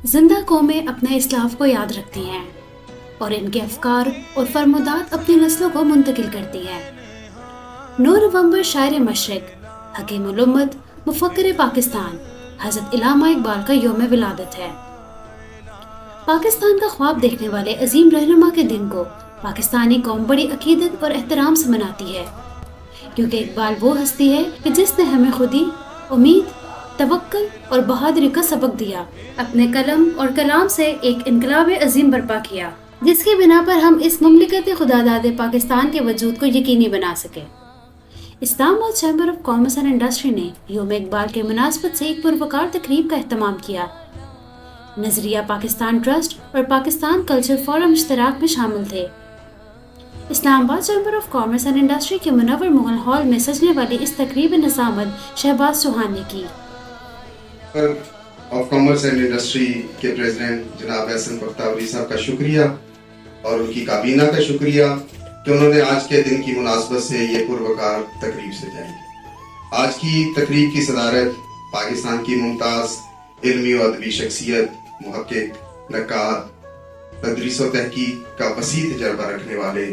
زندہ قومیں اپنے اسلاف کو یاد رکھتی ہیں اور ان کے افکار اور فرمودات اپنی نسلوں کو منتقل کرتی ہیں۔ 9 نومبر شاعر مشرق، حکیم الامت، مفکر پاکستان حضرت علامہ اقبال کا یوم ولادت ہے۔ پاکستان کا خواب دیکھنے والے عظیم رہنما کے دن کو پاکستانی قوم بڑی عقیدت اور احترام سے مناتی ہے، کیونکہ اقبال وہ ہستی ہے کہ جس نے ہمیں خودی، امید، توکل اور بہادری کا سبق دیا، اپنے قلم اور کلام سے ایک انقلاب عظیم برپا کیا، جس کی بنا پر ہم اس مملکت خداداد پاکستان کے وجود کو یقینی بنا سکے۔ اسلام آباد chamber of commerce and industry نے یوم اقبال کے مناسبت سے ایک پروقار تقریب کا اہتمام کیا۔ نظریہ پاکستان ٹرسٹ اور پاکستان کلچر فورم اشتراک میں شامل تھے۔ اسلام آباد chamber of commerce and industry کے منور مغل ہال میں سجنے والی اس تقریب نظامت شہباز چوہان نے کی۔ آف کامرس اینڈ انڈسٹری کے پریزیڈنٹ جناب احسن بختیوری صاحب کا شکریہ اور ان کی کابینہ کا شکریہ کہ انہوں نے آج کے دن کی مناسبت سے یہ پروقار تقریب سجائی۔ آج کی تقریب کی صدارت پاکستان کی ممتاز علمی و ادبی شخصیت، محقق، نقاد، تدریس و تحقیق کا وسیع تجربہ رکھنے والے،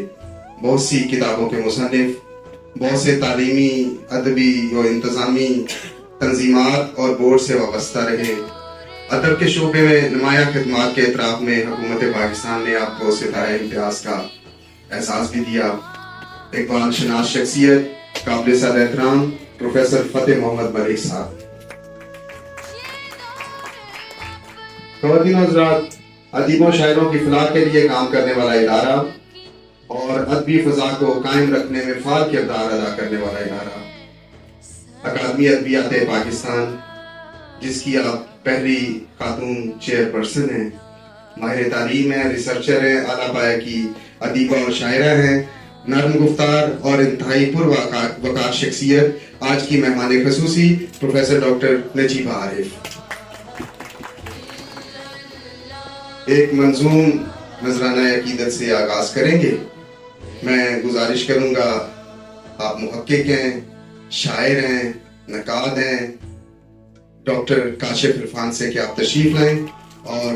بہت سی کتابوں کے مصنف، بہت سے تعلیمی، ادبی و انتظامی تنظیمات اور بورڈ سے وابستہ رہے، ادب کے شعبے میں نمایاں خدمات کے اعتراف میں حکومت پاکستان نے آپ کو ستارہ امتیاز کا احساس بھی دیا۔ اقبال شناس شخصیت قابل صد احترام پروفیسر فتح محمد ملک صاحب۔ خواتین و حضرات، ادیبوں شاعروں کی فلاح کے لیے کام کرنے والا ادارہ اور ادبی فضا کو قائم رکھنے میں فعال کردار ادا کرنے والا ادارہ اکادمی ادبیات پاکستان، جس کی آپ پہلی خاتون چیئر پرسن ہیں، ماہر تعلیم ہیں، ریسرچر ہیں، اعلیٰ پایہ کی ادیبہ اور شاعرہ ہیں، نرم گفتار اور انتہائی پروقار شخصیت، آج کی مہمان خصوصی پروفیسر ڈاکٹر نجیبہ عارف۔ ایک منظوم نذرانہ عقیدت سے آغاز کریں گے۔ میں گزارش کروں گا، آپ محقق ہیں، شاعر ہیں، نقاد ہیں، ڈاکٹر کاشف عرفان سے کہ آپ تشریف لائیں اور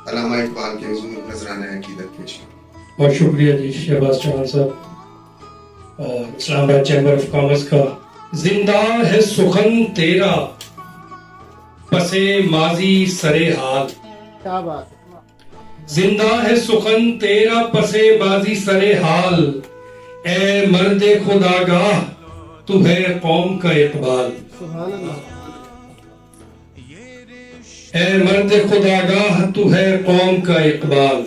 علامہ اقبال کے حضور نذرانہ عقیدت پیش کریں۔ بہت شکریہ جی شہباز چوہان صاحب اور اسلام آباد چیمبر آف کامرس کا۔ زندہ ہے سخن تیرا پس ماضی سرے حال، کیا بات ہے۔ زندہ ہے سخن تیرا پس ماضی سرے حال، اے مرد خداگاہ تو ہے قوم کا اقبال، سبحان اللہ۔ اے مرد خداگاہ تو ہے قوم کا اقبال،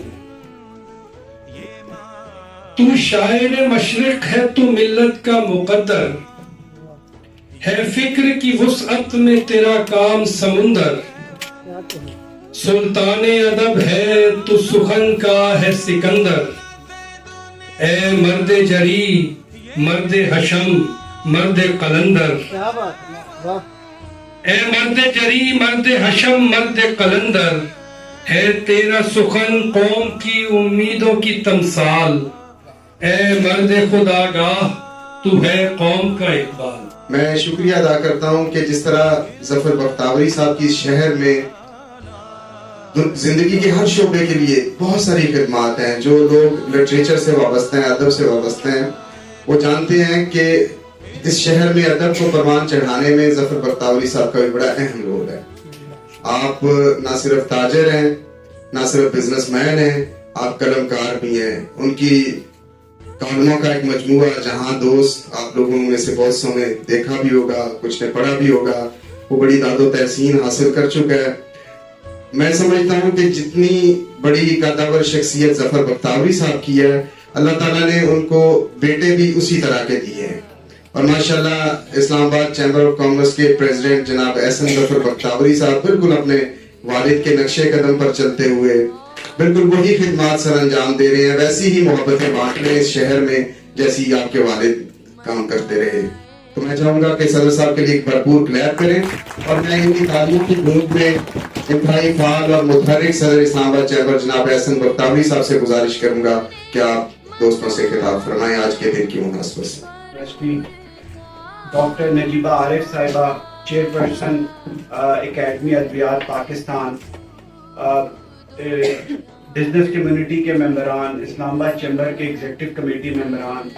تو شاعر مشرق ہے تو ملت کا مقدر، ہے فکر کی وسعت میں تیرا کام سمندر، کیا کہیں۔ سلطان ادب ہے تو سخن کا ہے سکندر، اے مرد جری مرد حشم مرد قلندر، کیا بات ہے، واہ۔ اے مرد جری مرد حشم مرد قلندر، ہے تیرا سخن قوم کی امیدوں کی تمثال، اے مرد خداگاہ تو ہے قوم کا اقبال۔ میں شکریہ ادا کرتا ہوں کہ جس طرح ظفر بختیوری صاحب کی شہر میں زندگی کے ہر شعبے کے لیے بہت ساری خدمات ہیں، جو لوگ لٹریچر سے وابستہ ہیں، ادب سے وابستہ ہیں، وہ جانتے ہیں کہ اس شہر میں ادب کو پروان چڑھانے میں ظفر بختیوری صاحب کا بھی بڑا اہم رول ہے۔ آپ نہ صرف تاجر ہیں، نہ صرف بزنس مین ہیں، آپ قلم کار بھی ہیں۔ ان کی کالموں کا ایک مجموعہ جہاں دوست آپ لوگوں میں سے بہت سو نے دیکھا بھی ہوگا، کچھ نے پڑھا بھی ہوگا، وہ بڑی داد و تحسین حاصل کر چکا ہے۔ میں سمجھتا ہوں کہ جتنی بڑی قدور شخصیت ظفر بختیوری صاحب کی ہے، اللہ تعالیٰ نے ان کو بیٹے بھی اسی طرح کے دیے ہیں، اور ماشاءاللہ اسلام آباد چیمبر آف کامرس کے پریزیڈنٹ جناب احسن ظفر بختیوری صاحب بالکل اپنے والد کے نقش قدم پر چلتے ہوئے بالکل وہی خدمات سر انجام دے رہے ہیں، ویسی ہی محبتیں بانٹ رہے ہیں اس شہر میں جیسی آپ کے والد کام کرتے رہے۔ تو میں چاہوں گا کہ صدر صاحب کے لیے ایک بھرپور کلیپ کریں، اور میں ان کی تعلیم کی گود میں انتہائی فعال اور متحرک صدر اسلام آباد چیمبر جناب احسن بختیوری صاحب سے گزارش کروں گا کہ آپ دوستوں سے خطاب فرمائیں آج کے دن کی مناسبت سے۔ ڈاکٹر نجیبہ عارف صاحبہ، chairperson academy Adabiyat Pakistan, business community کے ممبران، اسلام آباد چیمبر کے ایگزیکٹو کمیٹی ممبران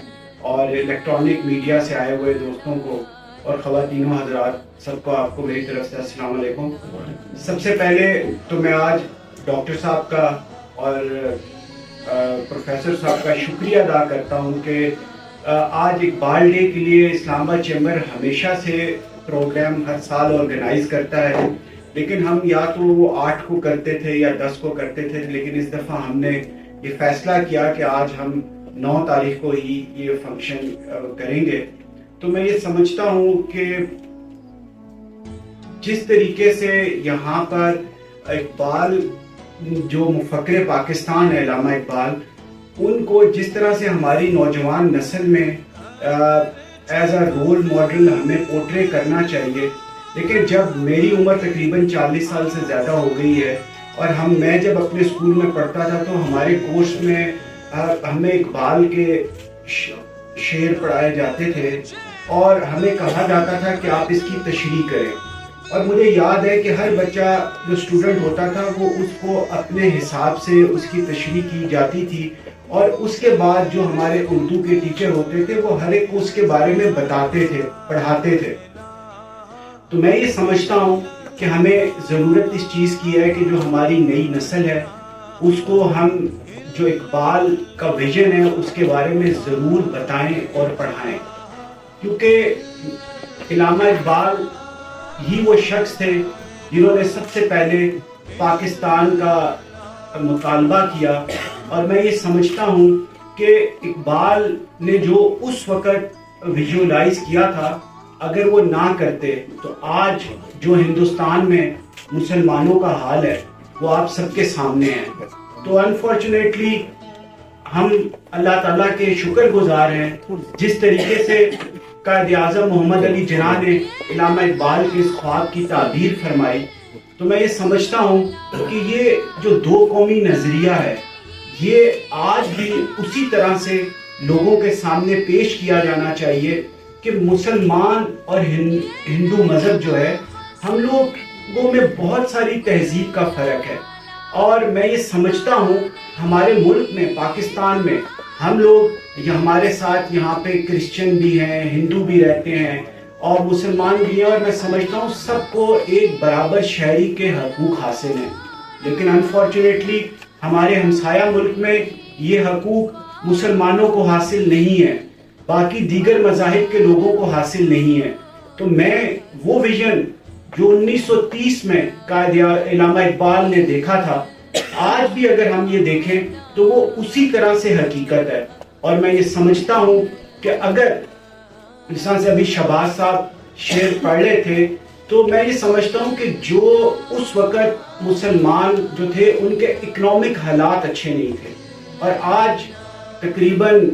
اور الیکٹرانک میڈیا سے آئے ہوئے دوستوں کو اور خواتین و حضرات، سب کو آپ کو میری طرف سے السلام علیکم۔ سب سے پہلے تو میں آج ڈاکٹر صاحب کا اور پروفیسر صاحب کا شکریہ ادا کرتا ہوں کہ آج اقبال ڈے کے لیے اسلام آباد چیمبر ہمیشہ سے پروگرام ہر سال آرگنائز کرتا ہے، لیکن ہم یا تو وہ 8 کو کرتے تھے یا 10 کو کرتے تھے، لیکن اس دفعہ ہم نے یہ فیصلہ کیا کہ آج ہم 9 تاریخ کو ہی یہ فنکشن کریں گے۔ تو میں یہ سمجھتا ہوں کہ جس طریقے سے یہاں پر اقبال جو مفکر پاکستان ہے، علامہ اقبال، ان کو جس طرح سے ہماری نوجوان نسل میں ایز اے رول ماڈل ہمیں پورٹرے کرنا چاہیے، لیکن جب میری عمر تقریباً 40 سال سے زیادہ ہو گئی ہے اور میں جب اپنے اسکول میں پڑھتا تھا تو ہمارے کورس میں ہمیں اقبال کے شعر پڑھائے جاتے تھے اور ہمیں کہا جاتا تھا کہ آپ اس کی تشریح کریں، اور مجھے یاد ہے کہ ہر بچہ جو اسٹوڈنٹ ہوتا تھا وہ اس کو اپنے حساب سے اس کی تشریح کی جاتی تھی، اور اس کے بعد جو ہمارے اردو کے ٹیچر ہوتے تھے وہ ہر ایک کو اس کے بارے میں بتاتے تھے، پڑھاتے تھے۔ تو میں یہ سمجھتا ہوں کہ ہمیں ضرورت اس چیز کی ہے کہ جو ہماری نئی نسل ہے اس کو ہم جو اقبال کا ویژن ہے اس کے بارے میں ضرور بتائیں اور پڑھائیں، کیونکہ علامہ اقبال ہی وہ شخص تھے جنہوں نے سب سے پہلے پاکستان کا مطالبہ کیا، اور میں یہ سمجھتا ہوں کہ اقبال نے جو اس وقت ویژولائز کیا تھا اگر وہ نہ کرتے تو آج جو ہندوستان میں مسلمانوں کا حال ہے وہ آپ سب کے سامنے ہے۔ تو انفارچونیٹلی ہم اللہ تعالیٰ کے شکر گزار ہیں جس طریقے سے قائد اعظم محمد علی جناح نے علامہ اقبال کے اس خواب کی تعبیر فرمائی۔ تو میں یہ سمجھتا ہوں کہ یہ جو 2 قومی نظریہ ہے یہ آج بھی اسی طرح سے لوگوں کے سامنے پیش کیا جانا چاہیے کہ مسلمان اور ہندو مذہب جو ہے، ہم لوگوں میں بہت ساری تہذیب کا فرق ہے، اور میں یہ سمجھتا ہوں ہمارے ملک میں پاکستان میں ہم لوگ ہمارے ساتھ یہاں پہ کرسچن بھی ہیں، ہندو بھی رہتے ہیں اور مسلمان بھی ہیں، اور میں سمجھتا ہوں سب کو ایک برابر شہری کے حقوق حاصل ہیں، لیکن انفارچونیٹلی ہمارے ہمسایہ ملک میں یہ حقوق مسلمانوں کو حاصل نہیں ہے، باقی دیگر مذاہب کے لوگوں کو حاصل نہیں ہے۔ تو میں وہ ویژن جو 1930 میں قائد علامہ اقبال نے دیکھا تھا، آج بھی اگر ہم یہ دیکھیں تو وہ اسی طرح سے حقیقت ہے، اور میں یہ سمجھتا ہوں کہ اگر مثال سے ابھی شہباز صاحب شعر پڑھ رہے تھے تو میں یہ سمجھتا ہوں کہ جو اس وقت مسلمان جو تھے ان کے اکنامک حالات اچھے نہیں تھے، اور آج تقریباً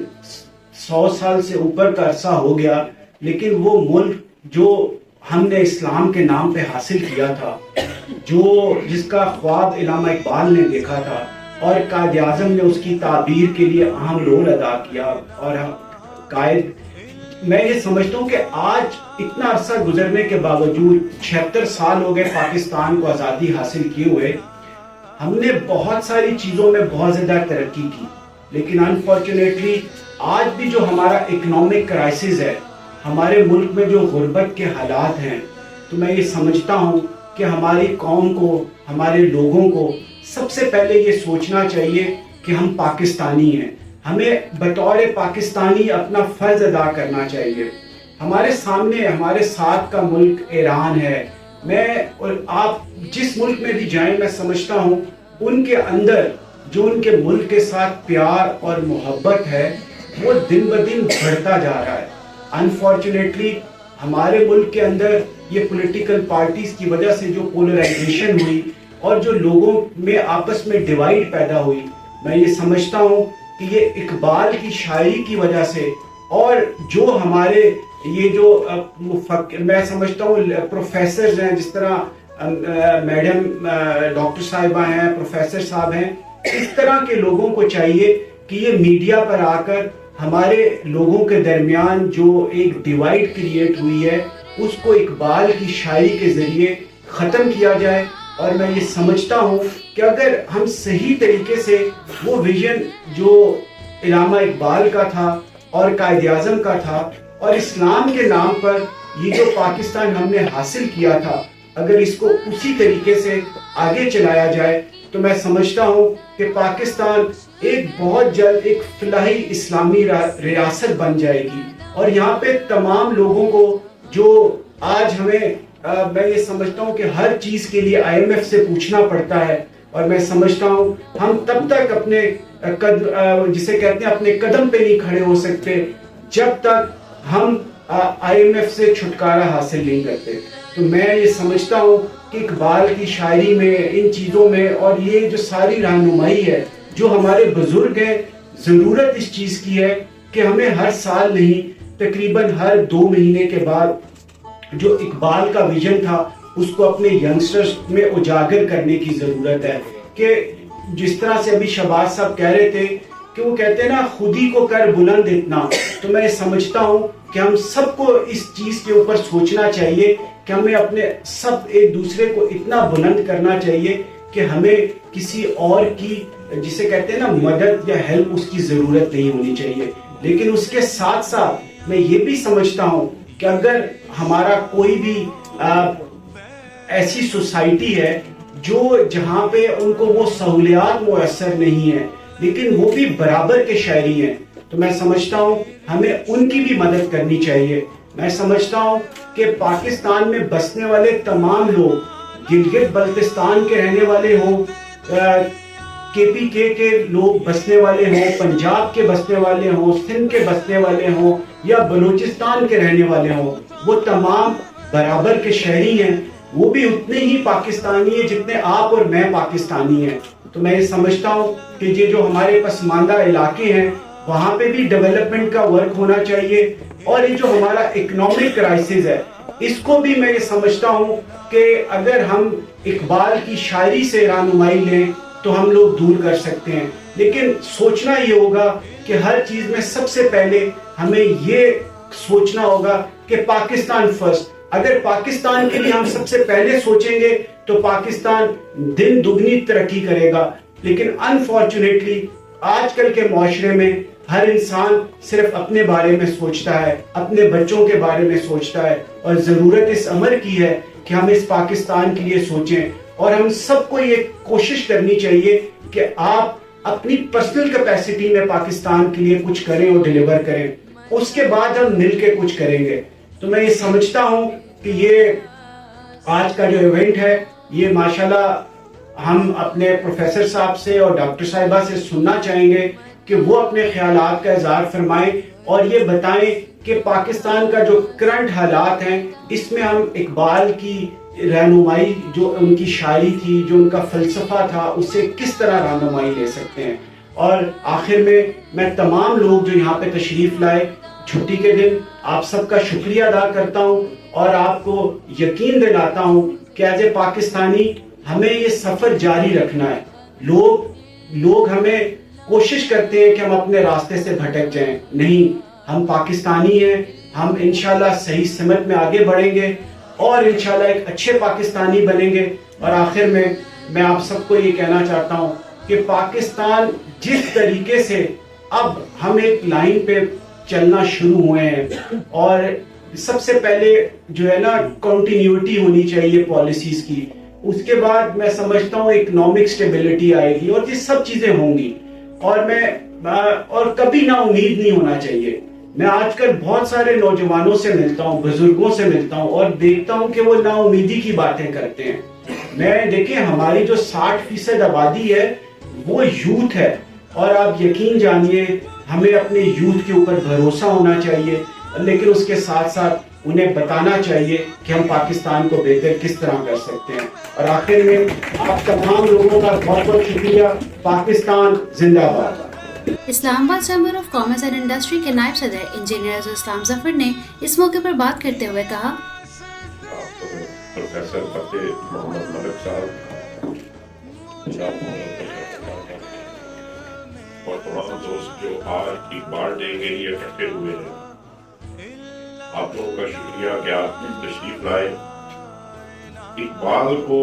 100 سال سے اوپر کا عرصہ ہو گیا، لیکن وہ ملک جو ہم نے اسلام کے نام پہ حاصل کیا تھا، جس کا خواب علامہ اقبال نے دیکھا تھا اور قائد اعظم نے اس کی تعبیر کے لیے اہم رول ادا کیا، اور میں یہ سمجھتا ہوں کہ آج اتنا عرصہ گزرنے کے باوجود 76 سال ہو گئے پاکستان کو آزادی حاصل کیے ہوئے، ہم نے بہت ساری چیزوں میں بہت زیادہ ترقی کی، لیکن انفارچونیٹلی آج بھی جو ہمارا اکنامک کرائسس ہے، ہمارے ملک میں جو غربت کے حالات ہیں، تو میں یہ سمجھتا ہوں کہ ہماری قوم کو، ہمارے لوگوں کو سب سے پہلے یہ سوچنا چاہیے کہ ہم پاکستانی ہیں، ہمیں بطور پاکستانی اپنا فرض ادا کرنا چاہیے۔ ہمارے سامنے ہمارے ساتھ کا ملک ایران ہے، میں اور آپ جس ملک میں بھی جائیں میں سمجھتا ہوں ان کے اندر جو ان کے ملک کے ساتھ پیار اور محبت ہے وہ دن بدن بڑھتا جا رہا ہے۔ انفارچونیٹلی ہمارے ملک کے اندر یہ پولیٹیکل پارٹیز کی وجہ سے جو پولرائزیشن ہوئی اور جو لوگوں میں آپس میں ڈیوائیڈ پیدا ہوئی، میں یہ سمجھتا ہوں کہ یہ اقبال کی شاعری کی وجہ سے، اور جو ہمارے یہ جو میں سمجھتا ہوں پروفیسرز ہیں، جس طرح میڈم ڈاکٹر صاحبہ ہیں، پروفیسر صاحب ہیں، اس طرح کے لوگوں کو چاہیے کہ یہ میڈیا پر آ کر ہمارے لوگوں کے درمیان جو ایک ڈیوائیڈ کریٹ ہوئی ہے اس کو اقبال کی شاعری کے ذریعے ختم کیا جائے، اور میں یہ سمجھتا ہوں کہ اگر ہم صحیح طریقے سے وہ ویژن جو علامہ اقبال کا تھا اور قائد اعظم کا تھا اور اسلام کے نام پر یہ جو پاکستان ہم نے حاصل کیا تھا، اگر اس کو اسی طریقے سے آگے چلایا جائے تو میں سمجھتا ہوں کہ پاکستان ایک بہت جلد ایک فلاحی اسلامی ریاست بن جائے گی، اور یہاں پہ تمام لوگوں کو جو آج ہمیں میں یہ سمجھتا ہوں کہ ہر چیز کے لیے IMF سے پوچھنا پڑتا ہے، اور میں سمجھتا ہوں ہم تب تک اپنے جسے کہتے ہیں اپنے قدم پہ نہیں کھڑے ہو سکتے جب تک ہم IMF سے چھٹکارا حاصل نہیں کرتے۔ تو میں یہ سمجھتا ہوں کہ اقبال کی شاعری میں، ان چیزوں میں، اور یہ جو ساری رہنمائی ہے جو ہمارے بزرگ ہیں، ضرورت اس چیز کی ہے کہ ہمیں ہر سال نہیں، تقریباً ہر 2 مہینے کے بعد جو اقبال کا ویژن تھا اس کو اپنے ینگسٹرز میں اجاگر کرنے کی ضرورت ہے، کہ جس طرح سے ابھی شہباز صاحب کہہ رہے تھے کہ وہ کہتے ہیں نا خود ہی کو کر بلند اتنا، تو میں سمجھتا ہوں کہ ہم سب کو اس چیز کے اوپر سوچنا چاہیے کہ ہمیں اپنے سب ایک دوسرے کو اتنا بلند کرنا چاہیے کہ ہمیں کسی اور کی جسے کہتے ہیں نا مدد یا ہیلپ اس کی ضرورت نہیں ہونی چاہیے۔ لیکن اس کے ساتھ ساتھ میں یہ بھی سمجھتا ہوں کہ اگر ہمارا کوئی بھی ایسی سوسائٹی ہے جو جہاں پہ ان کو وہ سہولیات میسر نہیں ہیں لیکن وہ بھی برابر کے شہری ہیں، تو میں سمجھتا ہوں ہمیں ان کی بھی مدد کرنی چاہیے۔ میں سمجھتا ہوں کہ پاکستان میں بسنے والے تمام لوگ، گلگت بلتستان کے رہنے والے ہوں، KPK کے لوگ بسنے والے ہوں، پنجاب کے بسنے والے ہوں، سندھ کے بسنے والے ہوں، یا بلوچستان کے رہنے والے ہوں، وہ تمام برابر کے شہری ہیں، وہ بھی اتنے ہی پاکستانی ہیں جتنے آپ اور میں پاکستانی ہیں۔ تو میں یہ سمجھتا ہوں کہ یہ جو ہمارے پسماندہ علاقے ہیں وہاں پہ بھی ڈیولپمنٹ کا ورک ہونا چاہیے، اور یہ جو ہمارا اکنامک کرائسس ہے اس کو بھی میں یہ سمجھتا ہوں کہ اگر ہم اقبال کی شاعری سے رہنمائی لیں تو ہم لوگ دور کر سکتے ہیں۔ لیکن سوچنا یہ ہوگا کہ ہر چیز میں سب سے پہلے ہمیں یہ سوچنا ہوگا کہ پاکستان فرسٹ۔ اگر پاکستان کے لیے ہم سب سے پہلے سوچیں گے تو پاکستان دن دگنی ترقی کرے گا، لیکن انفارچونیٹلی آج کل کے معاشرے میں ہر انسان صرف اپنے بارے میں سوچتا ہے، اپنے بچوں کے بارے میں سوچتا ہے، اور ضرورت اس امر کی ہے کہ ہم اس پاکستان کے لیے سوچیں، اور ہم سب کو یہ کوشش کرنی چاہیے کہ آپ اپنی پرسنل کیپیسٹی میں پاکستان کے لیے کچھ کریں اور ڈیلیور کریں، اس کے بعد ہم مل کے کچھ کریں گے۔ تو میں یہ سمجھتا ہوں کہ یہ آج کا جو ایونٹ ہے یہ ماشاءاللہ ہم اپنے پروفیسر صاحب سے اور ڈاکٹر صاحبہ سے سننا چاہیں گے کہ وہ اپنے خیالات کا اظہار فرمائیں اور یہ بتائیں کہ پاکستان کا جو کرنٹ حالات ہیں اس میں ہم اقبال کی رہنمائی، جو ان کی شاعری تھی، جو ان کا فلسفہ تھا، اس سے کس طرح رہنمائی لے سکتے ہیں۔ اور آخر میں تمام لوگ جو یہاں پہ تشریف لائے چھٹی کے دن آپ سب کا شکریہ ادا کرتا ہوں، اور آپ کو یقین دلاتا ہوں کہ ایز اے پاکستانی ہمیں یہ سفر جاری رکھنا ہے۔ لوگ ہمیں کوشش کرتے ہیں کہ ہم اپنے راستے سے بھٹک جائیں، نہیں، ہم پاکستانی ہیں، ہم انشاءاللہ صحیح سمت میں آگے بڑھیں گے اور انشاءاللہ ایک اچھے پاکستانی بنیں گے۔ اور آخر میں آپ سب کو یہ کہنا چاہتا ہوں کہ پاکستان جس طریقے سے اب ہم ایک لائن پہ چلنا شروع ہوئے ہیں، اور سب سے پہلے جو ہے نا کنٹینیوٹی ہونی چاہیے پالیسیز کی، اس کے بعد میں سمجھتا ہوں اکنامک سٹیبلٹی آئے گی اور یہ سب چیزیں ہوں گی، اور کبھی نا امید نہیں ہونا چاہیے۔ میں آج کل بہت سارے نوجوانوں سے ملتا ہوں، بزرگوں سے ملتا ہوں، اور دیکھتا ہوں کہ وہ نا امیدی کی باتیں کرتے ہیں۔ میں دیکھیں ہماری جو 60% آبادی ہے وہ یوتھ ہے، اور آپ یقین جانیے ہمیں اپنے یوتھ کے اوپر بھروسہ ہونا چاہیے، لیکن اس کے ساتھ ساتھ انہیں بتانا چاہیے کہ ہم پاکستان کو بہتر کس طرح کر سکتے ہیں۔ اور آخر میں آپ تمام لوگوں کا بہت بہت شکریہ۔ پاکستان زندہ باد۔ اسلام آباد chamber of commerce and industry کے نائب صدر انجینئر اسلام ظفر نے اس موقع پر بات کرتے ہوئے کہا، پروفیسر فتح محمد ملک صاحب اور تمام دوست جو آج اقبال ڈے کے لیے اکٹھے ہوئے ہیں، آپ لوگوں کا شکریہ کہ آپ تشریف لائے۔ اقبال کو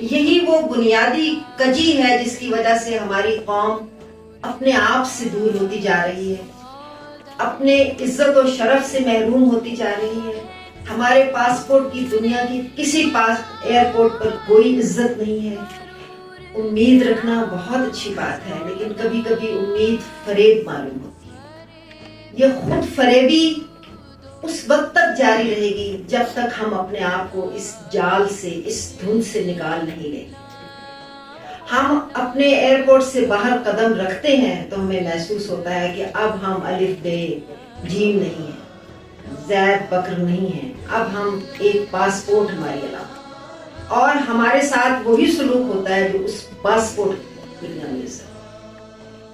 یہی وہ بنیادی کجی ہے جس کی وجہ سے ہماری قوم اپنے آپ سے دور ہوتی جا رہی ہے، اپنے عزت و شرف سے محروم ہوتی جا رہی ہے. ہمارے پاسپورٹ کی دنیا کی کسی ایئرپورٹ پر کوئی عزت نہیں ہے. امید رکھنا بہت اچھی بات ہے، لیکن کبھی کبھی امید فریب معلوم ہوتی ہے. یہ خود فریبی اس وقت تک جاری رہے گی جب تک ہم اپنے آپ کو اس جال سے، اس دھند سے نکال نہیں لیں. ہم اپنے ایئرپورٹ سے باہر قدم رکھتے ہیں تو ہمیں محسوس ہوتا ہے کہ اب ہم الف بے جیم نہیں ہیں، زید بکر نہیں ہیں، اب ہم ایک پاسپورٹ ہماری علامت، اور ہمارے ساتھ وہی سلوک ہوتا ہے جو اس پاسپورٹ کی بنیاد سے.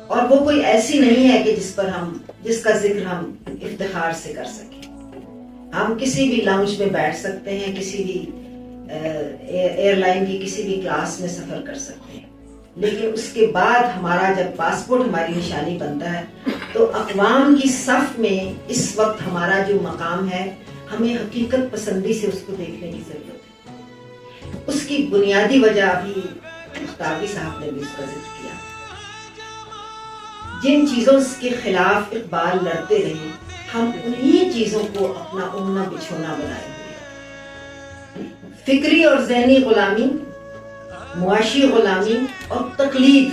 اور وہ کوئی ایسی نہیں ہے کہ جس کا ذکر ہم افتخار سے کر سکیں. ہم کسی بھی لاؤنج میں بیٹھ سکتے ہیں، کسی بھی ایئر لائن کی کسی بھی کلاس میں سفر کر سکتے ہیں، لیکن اس کے بعد ہمارا جب پاسپورٹ ہماری نشانی بنتا ہے تو اقوام کی صف میں اس وقت ہمارا جو مقام ہے، ہمیں حقیقت پسندی سے اس کو دیکھنے کی ضرورت ہے. اس کی بنیادی وجہ ابھی مختاری صاحب نے بھی اس کا ذکر کیا. جن چیزوں کے خلاف اقبال لڑتے رہے، ہم انہی چیزوں کو اپنا اوڑھنا بچھونا بنائے ہوئے. فکری اور ذہنی غلامی، معاشی غلامی اور تقلید.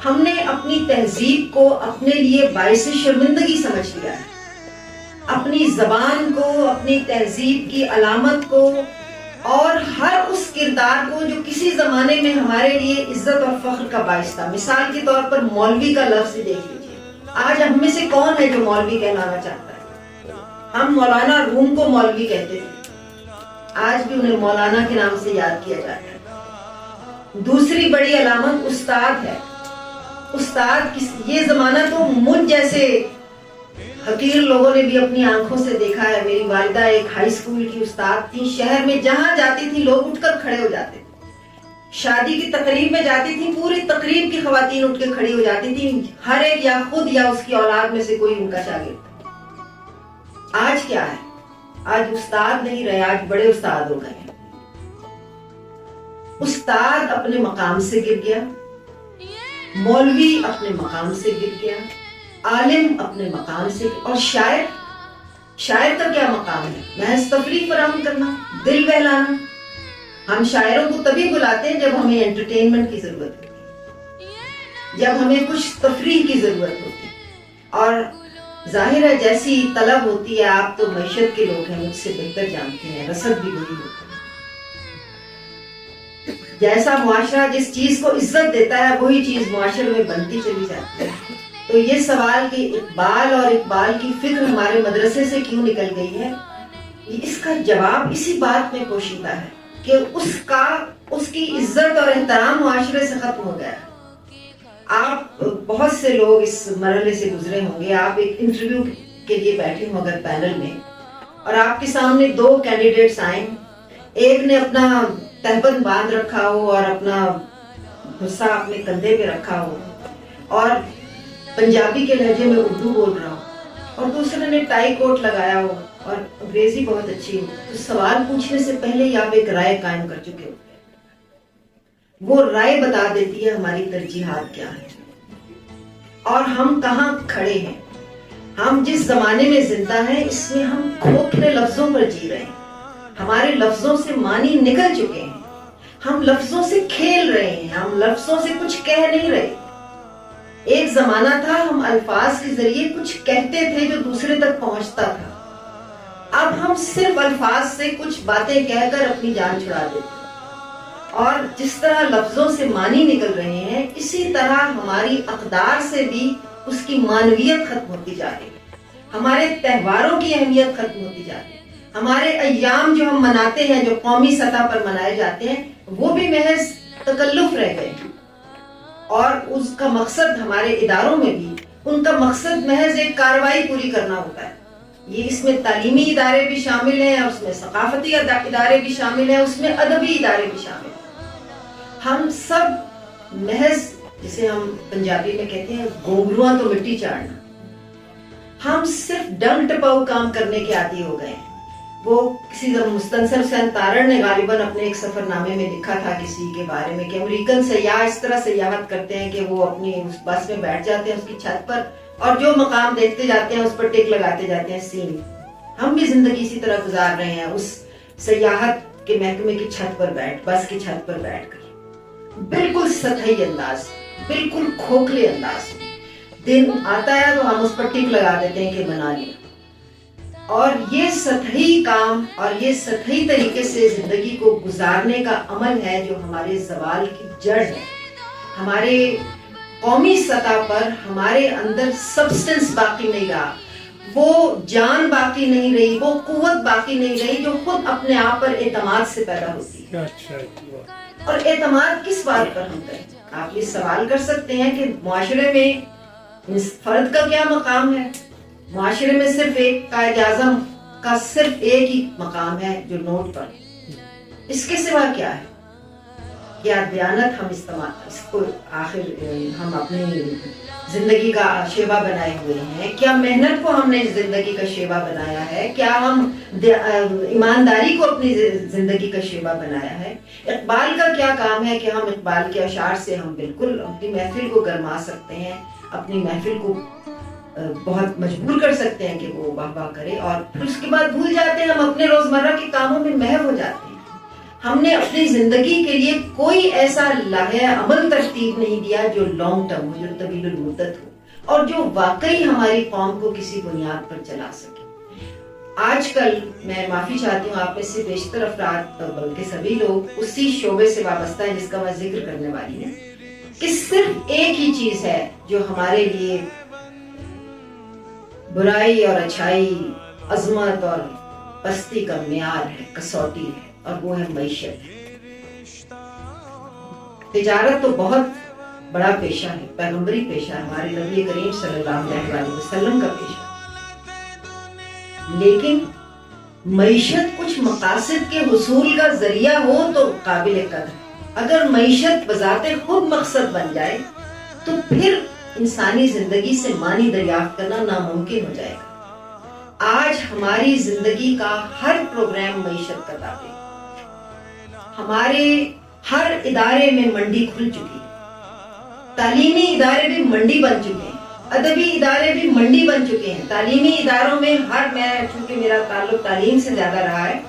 ہم نے اپنی تہذیب کو اپنے لیے باعث شرمندگی سمجھ لیا ہے. اپنی زبان کو، اپنی تہذیب کی علامت کو اور ہر اس کردار کو جو کسی زمانے میں ہمارے لیے عزت اور فخر کا باعث تھا. مثال کے طور پر مولوی کا لفظ دیکھ لیجیے. آج ہم میں سے کون ہے جو مولوی کہلانا چاہتا ہے؟ ہم مولانا روم کو مولوی کہتے تھے، آج بھی انہیں مولانا کے نام سے یاد کیا جاتا ہے. دوسری بڑی علامت استاد ہے. استاد یہ زمانہ تو مجھ جیسے حقیر لوگوں نے بھی اپنی آنکھوں سے دیکھا ہے. میری والدہ ایک ہائی اسکول کی استاد تھی. شہر میں جہاں جاتی تھی لوگ اٹھ کر کھڑے ہو جاتے تھے. شادی کی تقریب میں جاتی تھی، پوری تقریب کی خواتین اٹھ کے کھڑی ہو جاتی تھی، ہر ایک یا خود یا اس کی اولاد میں سے کوئی ان کا شاگرد. آج کیا ہے؟ آج استاد نہیں رہے، آج بڑے استاد ہو گئے. استاد اپنے مقام سے گر گیا، مولوی اپنے مقام سے گر گیا، عالم اپنے مقام سے، اور شاعر کا کیا مقام ہے؟ محض تفریح فراہم کرنا، دل بہلانا. ہم شاعروں کو تبھی بلاتے ہیں جب ہمیں انٹرٹینمنٹ کی ضرورت ہوتی ہے، جب ہمیں کچھ تفریح کی ضرورت ہوتی ہے. اور ظاہر ہے جیسی طلب ہوتی ہے، آپ تو معیشت کے لوگ ہیں، مجھ سے بہتر جانتے ہیں، رسد بھی وہی ہوتا ہے. جیسا معاشرہ جس چیز کو عزت دیتا ہے وہی چیز معاشرے میں بنتی چلی جاتی ہے. تو یہ سوال کہ اقبال اور اقبال کی فکر ہمارے مدرسے سے کیوں نکل گئی ہے، اس کا جواب اسی بات میں پوشیدہ ہے کہ اس کی عزت اور احترام معاشرے سے ختم ہو گیا. آپ بہت سے لوگ اس مرحلے سے گزرے ہوں گے. آپ ایک انٹرویو کے لیے بیٹھے ہوں اگر پینل میں، اور آپ کے سامنے دو کینڈیڈیٹس آئیں، ایک نے اپنا تہبند باندھ رکھا ہو اور اپنا غصہ اپنے کندھے پہ رکھا ہو اور پنجابی کے لہجے میں اردو بول رہا ہو، اور دوسرے نے ٹائی کوٹ لگایا ہو اور انگریزی بہت اچھی ہو. تو سوال پوچھنے سے پہلے ہی آپ ایک رائے قائم کر چکے ہوتے ہیں. وہ رائے بتا دیتی ہے ہماری ترجیحات کیا ہیں اور ہم کہاں کھڑے ہیں. ہم جس زمانے میں زندہ ہیں اس میں ہم کھوکھلے لفظوں پر جی رہے ہیں. ہمارے لفظوں سے معنی نکل چکے ہیں. ہم لفظوں سے کھیل رہے ہیں، ہم لفظوں سے کچھ کہہ نہیں رہے. ایک زمانہ تھا ہم الفاظ کے ذریعے کچھ کہتے تھے جو دوسرے تک پہنچتا تھا. اب ہم صرف الفاظ سے کچھ باتیں کہہ کر اپنی جان چھڑا دیتے ہیں. اور جس طرح لفظوں سے معنی نکل رہے ہیں، اسی طرح ہماری اقدار سے بھی اس کی معنویت ختم ہوتی جا رہی ہے. ہمارے تہواروں کی اہمیت ختم ہوتی جا رہی ہے. ہمارے ایام جو ہم مناتے ہیں، جو قومی سطح پر منائے جاتے ہیں، وہ بھی محض تکلف رہ گئے ہیں. اور اس کا مقصد ہمارے اداروں میں بھی ان کا مقصد محض ایک کارروائی پوری کرنا ہوتا ہے. یہ اس میں تعلیمی ادارے بھی شامل ہیں، اس میں ثقافتی ادارے بھی شامل ہیں، اس میں ادبی ادارے بھی شامل ہیں. ہم سب محض جسے ہم پنجابی میں کہتے ہیں گوگرواں تو مٹی چاڑنا، ہم صرف ڈنگ ٹپاؤ کام کرنے کے عادی ہو گئے ہیں. وہ کسی مستنصر حسین تارڑ نے غالباً اپنے ایک سفر نامے میں لکھا تھا کسی کے بارے میں کہ امریکن سیاح اس طرح سیاحت کرتے ہیں کہ وہ اپنی اس بس میں بیٹھ جاتے ہیں اس کی چھت پر اور جو مقام دیکھتے جاتے ہیں اس پر ٹک لگاتے جاتے ہیں سین. ہم بھی زندگی اسی طرح گزار رہے ہیں اس سیاحت کے محکمے کی چھت پر بیٹھ بس کی چھت پر بیٹھ کر بالکل سطحی انداز بالکل کھوکھلے انداز میں. دن آتا ہے تو ہم اس پر ٹک لگا دیتے ہیں کہ بنا لیا. اور یہ سطحی کام اور یہ سطحی طریقے سے زندگی کو گزارنے کا عمل ہے جو ہمارے زوال کی جڑ ہے. ہمارے قومی سطح پر ہمارے اندر سبسٹنس باقی نہیں رہا, وہ جان باقی نہیں رہی, وہ قوت باقی نہیں رہی جو خود اپنے آپ پر اعتماد سے پیدا ہوتی ہے. اور اعتماد کس بات پر ہم کریں؟ آپ یہ سوال کر سکتے ہیں کہ معاشرے میں اس فرد کا کیا مقام ہے. معاشرے میں صرف ایک قائد اعظم کا صرف ایک ہی مقام ہے جو نوٹ پر, اس کے سوا کیا ہے؟ کیا دیانت ہم استعمال اس کو آخر ہم اپنی زندگی کا شیوا بنائے ہوئے ہیں؟ کیا محنت کو ہم نے زندگی کا شیوا بنایا ہے؟ کیا ہم ایمانداری کو اپنی زندگی کا شیوا بنایا ہے؟ اقبال کا کیا کام ہے کہ ہم اقبال کے اشعار سے ہم بالکل اپنی محفل کو گرما سکتے ہیں, اپنی محفل کو بہت مجبور کر سکتے ہیں کہ وہ واہ واہ کرے, اور پھر اس کے بعد بھول جاتے ہیں, ہم اپنے روزمرہ کے کاموں میں محو ہو جاتے ہیں. ہم نے اپنی زندگی کے لیے کوئی ایسا لائحہ عمل ترتیب نہیں دیا جو لانگ ٹرم ہو, جو طویل المدت ہو, اور جو واقعی ہماری قوم کو کسی بنیاد پر چلا سکے. آج کل میں معافی چاہتی ہوں, آپ میں سے بیشتر افراد بلکہ سبھی لوگ اسی شعبے سے وابستہ ہیں جس کا میں ذکر کرنے والی ہوں, کہ صرف ایک ہی چیز ہے جو ہمارے لیے برائی اور اچھائی, عظمت اور پستی کا معیار ہے, کسوٹی ہے, اور وہ ہے معیشت. تجارت تو بہت بڑا پیشہ ہے, پیغمبری پیشہ ہے, ہمارے نبی کریم صلی اللہ علیہ وسلم کا پیشہ, لیکن معیشت کچھ مقاصد کے حصول کا ذریعہ ہو تو قابل قدر ہے. اگر معیشت بذات خود مقصد بن جائے تو پھر انسانی زندگی سے معنی دریافت کرنا ناممکن ہو جائے گا. آج ہماری زندگی کا ہر پروگرام معیشت کا تابع ہے. ہمارے ہر ادارے میں منڈی کھل چکی ہے, تعلیمی ادارے بھی منڈی بن چکے ہیں, ادبی ادارے بھی منڈی بن چکے ہیں. تعلیمی اداروں میں میں چونکہ میرا تعلق تعلیم سے زیادہ رہا ہے,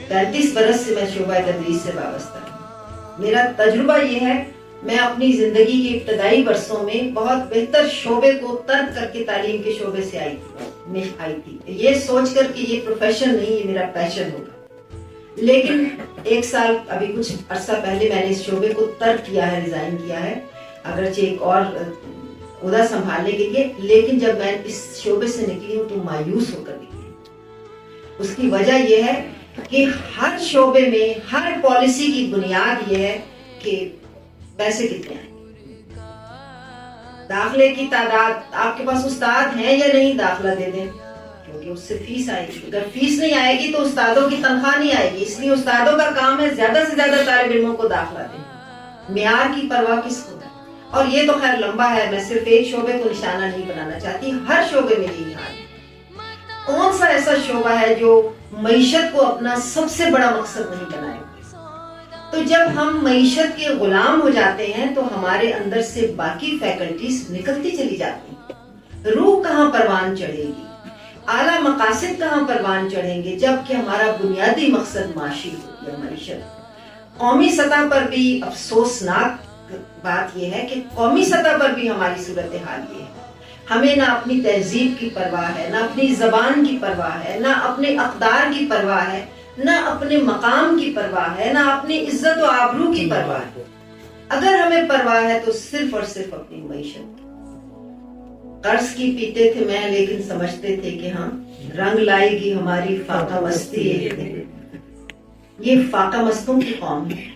35 برس سے میں شعبہ تدریس سے وابستہ ہوں. میرا تجربہ یہ ہے, میں اپنی زندگی کے ابتدائی برسوں میں بہت بہتر شعبے کو ترک کر کے تعلیم کے شعبے سے آئی تھی, یہ سوچ کر کہ یہ پروفیشن نہیں, یہ میرا پیشن ہوگا. لیکن ایک سال ابھی کچھ عرصہ پہلے میں نے اس شعبے کو ترک کیا ہے, ریزائن کیا ہے, اگرچہ ایک اور عہدہ سنبھالنے کے لیے. لیکن جب میں اس شعبے سے نکلی ہوں تو مایوس ہو کر نکلی. اس کی وجہ یہ ہے کہ ہر شعبے میں ہر پالیسی کی بنیاد یہ ہے کہ پیسے کتنے آئیں گے, داخلے کی تعداد, آپ کے پاس استاد ہیں یا نہیں, داخلہ دے دیں, کیونکہ اس سے فیس آئے گی. اگر فیس نہیں آئے گی تو استادوں کی تنخواہ نہیں آئے گی. اس لیے استادوں کا کام ہے زیادہ سے زیادہ طالب علموں کو داخلہ دیں. معیار کی پرواہ کس کو ہے؟ اور یہ تو خیر لمبا ہے, میں صرف ایک شعبے کو نشانہ نہیں بنانا چاہتی, ہر شعبے میں یہی حال ہے. کون سا ایسا شعبہ ہے جو معیشت کو اپنا سب سے بڑا مقصد نہیں بنائے؟ تو جب ہم معیشت کے غلام ہو جاتے ہیں تو ہمارے اندر سے باقی فیکلٹیز نکلتی چلی جاتی ہیں. روح کہاں پروان چڑھے گی, اعلیٰ مقاصد کہاں پروان چڑھیں گے, جبکہ ہمارا بنیادی مقصد معاشی ہو یا معیشت. قومی سطح پر بھی افسوسناک بات یہ ہے کہ قومی سطح پر بھی ہماری صورتحال یہ ہے, ہمیں نہ اپنی تہذیب کی پرواہ ہے, نہ اپنی زبان کی پرواہ ہے, نہ اپنے اقدار کی پرواہ ہے, نہ اپنے مقام کی پرواہ ہے, نہ اپنی عزت و آبرو کی پرواہ ہے. اگر ہمیں پرواہ ہے تو صرف اور صرف اپنی معیشت. قرض کی پیتے تھے میں, لیکن سمجھتے تھے کہ ہاں رنگ لائے گی ہماری فاقہ مستی. یہ فاقہ مستوں کی قوم ہے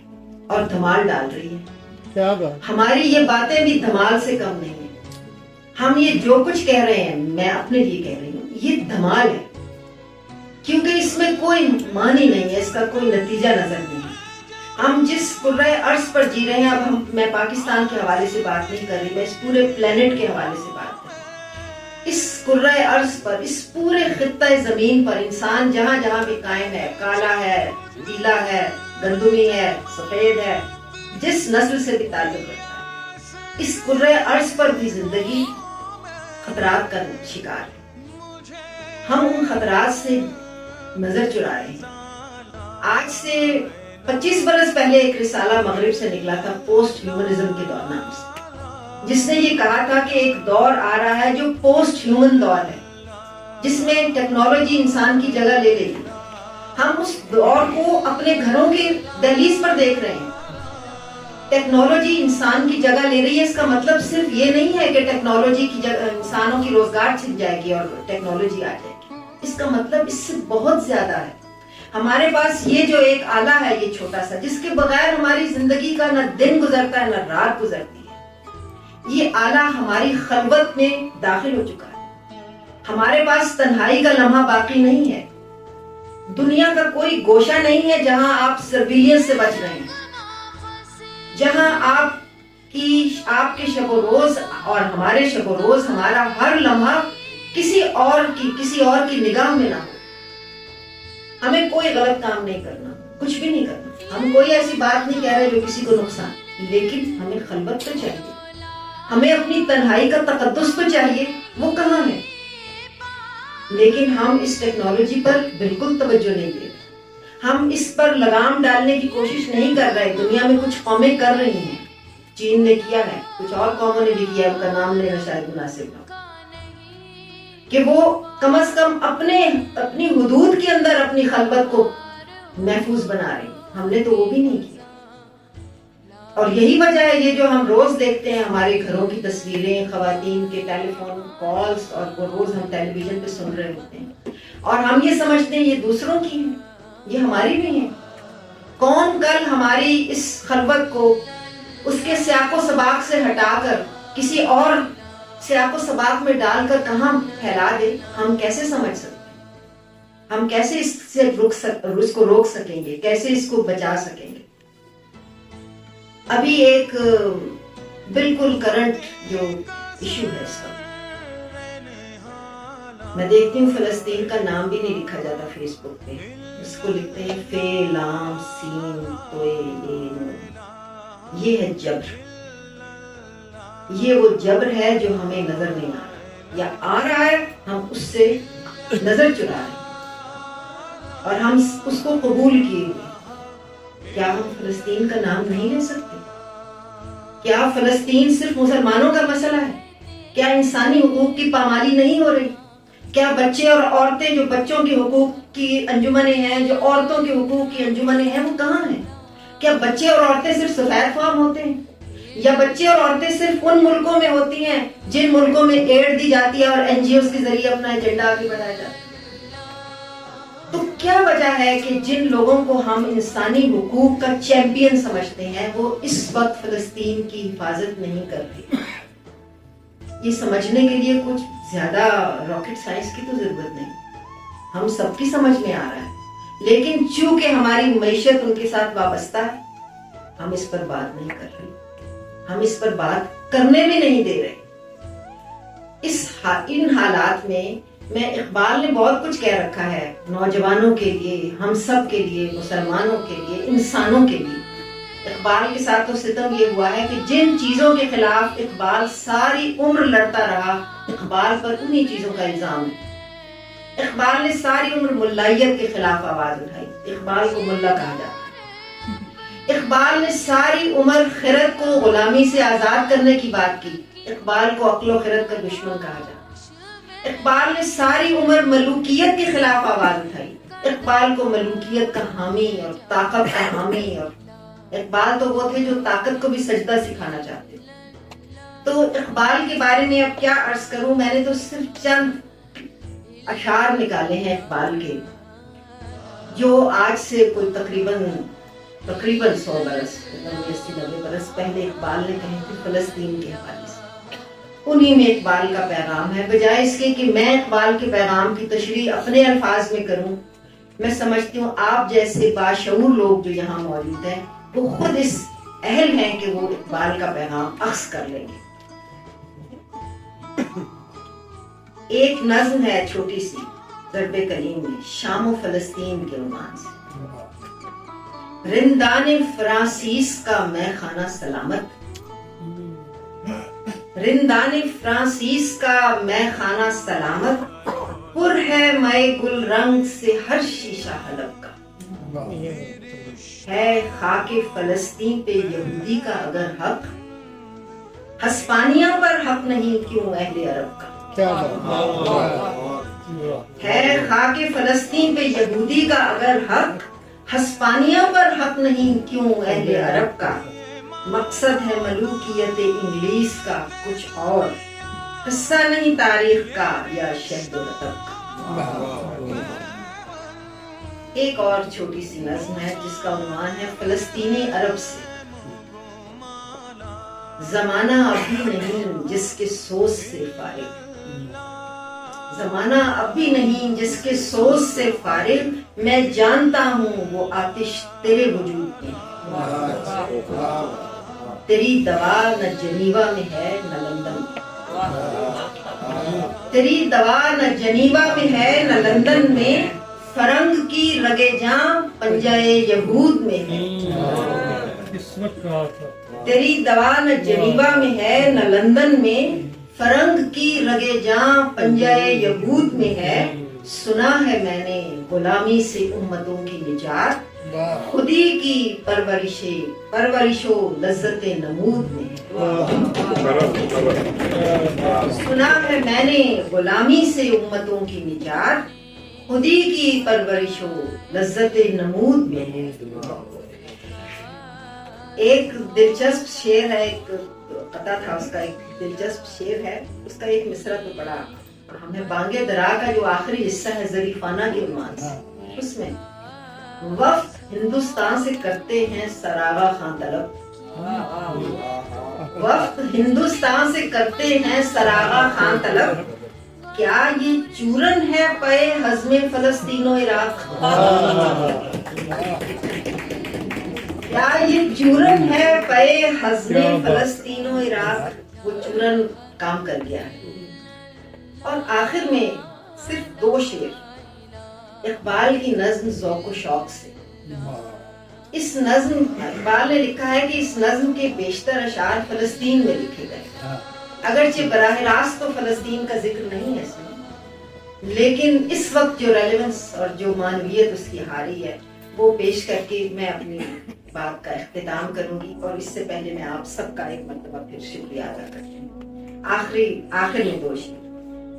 اور دھمال ڈال رہی ہے. ہماری یہ باتیں بھی دھمال سے کم نہیں ہیں. ہم یہ جو کچھ کہہ رہے ہیں, میں اپنے لیے کہہ رہی ہوں, یہ دھمال ہے, کیونکہ اس میں کوئی معنی نہیں ہے, اس کا کوئی نتیجہ نظر نہیں ہے. ہم جس کرۂ ارض پر جی رہے ہیں, اب میں پاکستان کے حوالے سے بات نہیں کر رہی, میں اس پورے پلانٹ کے حوالے سے بات کر رہی ہوں. اس کرۂ ارض پر, اس پورے خطہ زمین پر انسان جہاں جہاں بھی قائم ہے, کالا ہے, پیلا ہے, گندمی ہے, سفید ہے, جس نسل سے بھی تعلق رکھتا ہے, اس کرۂ ارض پر بھی زندگی خطرات کا شکار ہے. ہم ان خطرات سے نظر چرا رہے ہیں. آج سے 25 برس پہلے ایک رسالہ مغرب سے نکلا تھا پوسٹ ہیومنزم کے دور نام سے, جس نے یہ کہا تھا کہ ایک دور آ رہا ہے جو پوسٹ ہیومن دور ہے, جس میں ٹیکنالوجی انسان کی جگہ لے لے گی. ہم اس دور کو اپنے گھروں کے دہلیز پر دیکھ رہے ہیں. ٹیکنالوجی انسان کی جگہ لے رہی ہے. اس کا مطلب صرف یہ نہیں ہے کہ ٹیکنالوجی کی جگہ انسانوں کی روزگار چھن جائے گی اور ٹیکنالوجی آ جائے گی. اس کا مطلب اس سے بہت زیادہ ہے. ہمارے پاس یہ جو ایک آلہ ہے, یہ چھوٹا سا, جس کے بغیر ہماری زندگی کا نہ دن گزرتا ہے نہ رات گزرتی ہے, یہ آلہ ہماری خلوت میں داخل ہو چکا ہے. ہمارے پاس تنہائی کا لمحہ باقی نہیں ہے. دنیا کا کوئی گوشہ نہیں ہے جہاں آپ سرویلنس سے بچ رہے ہیں, جہاں آپ کے شب و روز اور ہمارے شب و روز, ہمارا ہر لمحہ کسی اور کی نگاہ میں نہ ہو. ہمیں کوئی غلط کام نہیں کرنا, کچھ بھی نہیں کرنا. ہم کوئی ایسی بات نہیں کہہ رہے جو کسی کو نقصان, لیکن ہمیں خلوت تو چاہیے, ہمیں اپنی تنہائی کا تقدس تو چاہیے. وہ کہاں ہے؟ لیکن ہم اس ٹیکنالوجی پر بالکل توجہ نہیں دے رہے. ہم اس پر لگام ڈالنے کی کوشش نہیں کر رہے. دنیا میں کچھ قومیں کر رہی ہیں, چین نے کیا ہے, کچھ اور قوموں نے بھی کیا, ان کا نام لینا شاید مناسب نہ, کہ وہ کم از کم اپنی حدود کے اندر اپنی خلوت کو محفوظ بنا رہے ہیں. ہم نے تو وہ بھی نہیں کیا. اور یہی وجہ ہے یہ جو ہم روز دیکھتے ہیں, ہمارے گھروں کی تصویریں, خواتین کے ٹیلی فون کالز, اور وہ روز ہم ٹیلی ویژن پہ سن رہے ہوتے ہیں, اور ہم یہ سمجھتے ہیں یہ دوسروں کی ہیں, یہ ہماری نہیں ہے. کون کل ہماری اس خلوت کو اس کے سیاق و سباق سے ہٹا کر کسی اور سیاق و سباق میں ڈال کر کہاں پھیلا دے, ہم کیسے سمجھ سکتے ہیں؟ ہم کیسے اس کو روک سکیں گے, کیسے اس کو بچا سکیں گے؟ ابھی ایک بالکل کرنٹ جو ایشو ہے اس کا, میں دیکھتی ہوں فلسطین کا نام بھی نہیں لکھا جاتا فیس بک پہ, اس کو لکھتے ہیں فے لام سین توے نون. یہ ہے جبر. یہ وہ جبر ہے جو ہمیں نظر نہیں آ رہا, یا آ رہا ہے, ہم اس سے نظر چرا رہے ہیں اور ہم اس کو قبول کیے ہوئے. کیا ہم فلسطین کا نام نہیں لے سکتے؟ کیا فلسطین صرف مسلمانوں کا مسئلہ ہے؟ کیا انسانی حقوق کی پامالی نہیں ہو رہی؟ کیا بچے اور عورتیں جو بچوں کے حقوق کی انجمنیں ہیں, جو عورتوں کے حقوق کی انجمنیں ہیں, وہ کہاں ہیں؟ کیا بچے اور عورتیں صرف سفید فام ہوتے ہیں؟ یا بچے اور عورتیں صرف ان ملکوں میں ہوتی ہیں جن ملکوں میں ایڈ دی جاتی ہے اور NGOs کے ذریعے اپنا ایجنڈا آگے بڑھایا جاتا ہے؟ تو کیا وجہ ہے کہ جن لوگوں کو ہم انسانی حقوق کا چیمپئن سمجھتے ہیں, وہ اس وقت فلسطین کی حفاظت نہیں کر رہی؟ یہ سمجھنے کے لیے کچھ زیادہ راکٹ سائنس کی تو ضرورت نہیں, ہم سب کی سمجھ میں آ رہا ہے. لیکن چونکہ ہماری معیشت ان کے ساتھ وابستہ ہے, ہم اس پر بات نہیں کر رہے, ہم اس پر بات کرنے بھی نہیں دے رہے. ان حالات میں اقبال نے بہت کچھ کہہ رکھا ہے نوجوانوں کے لیے, ہم سب کے لیے, مسلمانوں کے لیے, انسانوں کے لیے. اقبال کے ساتھ تو ستم یہ ہوا ہے کہ جن چیزوں کے خلاف اقبال ساری عمر لڑتا رہا, اقبال پر انہی چیزوں کا الزام ہے. اقبال نے ساری عمر ملائیت کے خلاف آواز اٹھائی, اقبال کو ملا کہا جاتا ہے. اقبال نے ساری عمر خرد کو غلامی سے آزاد کرنے کی بات کی, اقبال کو عقل و خرد کا دشمن کہا جاتا ہے. اقبال نے ساری عمر ملوکیت کے خلاف آواز اٹھائی, اقبال کو ملوکیت کا حامی اور طاقت کا حامی, اور اقبال تو وہ تھے جو طاقت کو بھی سجدہ سکھانا چاہتے تھے. تو اقبال کے بارے میں اب کیا عرض کروں, میں نے تو صرف چند اشعار نکالے ہیں اقبال کے, جو آج سے کوئی تقریباً 100 برس 80-90 برس پہلے اقبال نے کہے تھے فلسطین کے حوالے سے. انہی میں اقبال کا پیغام ہے. بجائے اس کے کہ میں اقبال کے پیغام کی تشریح اپنے الفاظ میں کروں, میں سمجھتی ہوں آپ جیسے باشعور لوگ جو یہاں موجود ہیں وہ خود اس اہل ہیں کہ وہ اقبال کا پیغام اخذ کر لیں گے. ایک نظم ہے چھوٹی سی ضرب کلیم میں شام و فلسطین کے عنوان سے. رندان فرانسیس کا میں خانہ سلامت، رندان فرانسیس کا میں خانہ سلامت، پر ہے مے گل رنگ سے ہر شیشہ حلب کا. ہے خاک فلسطین پہ یہودی کا اگر حق، ہسپانیہ پر حق نہیں کیوں اہل عرب کا. ہے خاک فلسطین پہ یہودی کا اگر حق، ہسپانیہ پر حق نہیں کیوں اہل عرب کا. مقصد ہے ملوکیت انگلیس کا کچھ اور، حصہ نہیں تاریخ کا یا شہد و رطب کا. ایک اور چھوٹی سی نظم ہے جس کا عنوان ہے فلسطینی عرب سے. زمانہ ابھی نہیں جس کے سوز سے فارغ، زمانہ ابھی نہیں جس کے سوز سے فارغ، میں جانتا ہوں وہ آتش تیرے وجود میں ہے. تیری دوا نہ جنیوا میں ہے نہ لندن، تیری دوا نہ جنیوا میں ہے نہ لندن میں، فرنگ کی رگے جاں پنجائے یہود میں ہے. تیری دوا نہ جنیوا میں ہے نہ لندن میں، فرنگ کی رگے جاں پنجائے یہود میں ہے. سنا ہے میں نے غلامی سے امتوں کی نجات، خودی کی پرورش و لذت نمود میں ہے. سنا ہے میں نے غلامی سے امتوں کی نجات، خودی کی پرورش و لذت نمود میں ہے. ایک دلچسپ شعر ہے، ایک قطعہ تھا اس کا، ایک دلچسپ شعر ہے اس کا. ایک مصرع تو پڑا اور ہمیں بانگے درا کا جو آخری حصہ ہے ظریفانہ کے عنوان سے، اس میں وفد ہندوستان سے کرتے ہیں سراغا خان طلب، وفد ہندوستان سے کرتے ہیں سراغا خان طلب، کیا یہ چورن ہے پے ہضم فلسطین و عراق؟ کیا یہ چورن ہے پے ہضم فلسطین و عراق؟ وہ چورن کام کر گیا ہے. اور آخر میں صرف 2 شعر اقبال کی نظم ذوق و شوق سے. اس نظم اقبال نے لکھا ہے کہ اس نظم کے بیشتر اشعار فلسطین میں لکھے گئے، اگرچہ براہ راست تو فلسطین کا ذکر نہیں ہے اس میں، لیکن اس وقت جو ریلیونس اور جو معنویت اس کی حاری ہے وہ پیش کر کے میں اپنی بات کا اختتام کروں گی. اور اس سے پہلے میں آپ سب کا ایک مرتبہ پھر شکریہ ادا کرتی ہوں. آخر میں 2 شعر.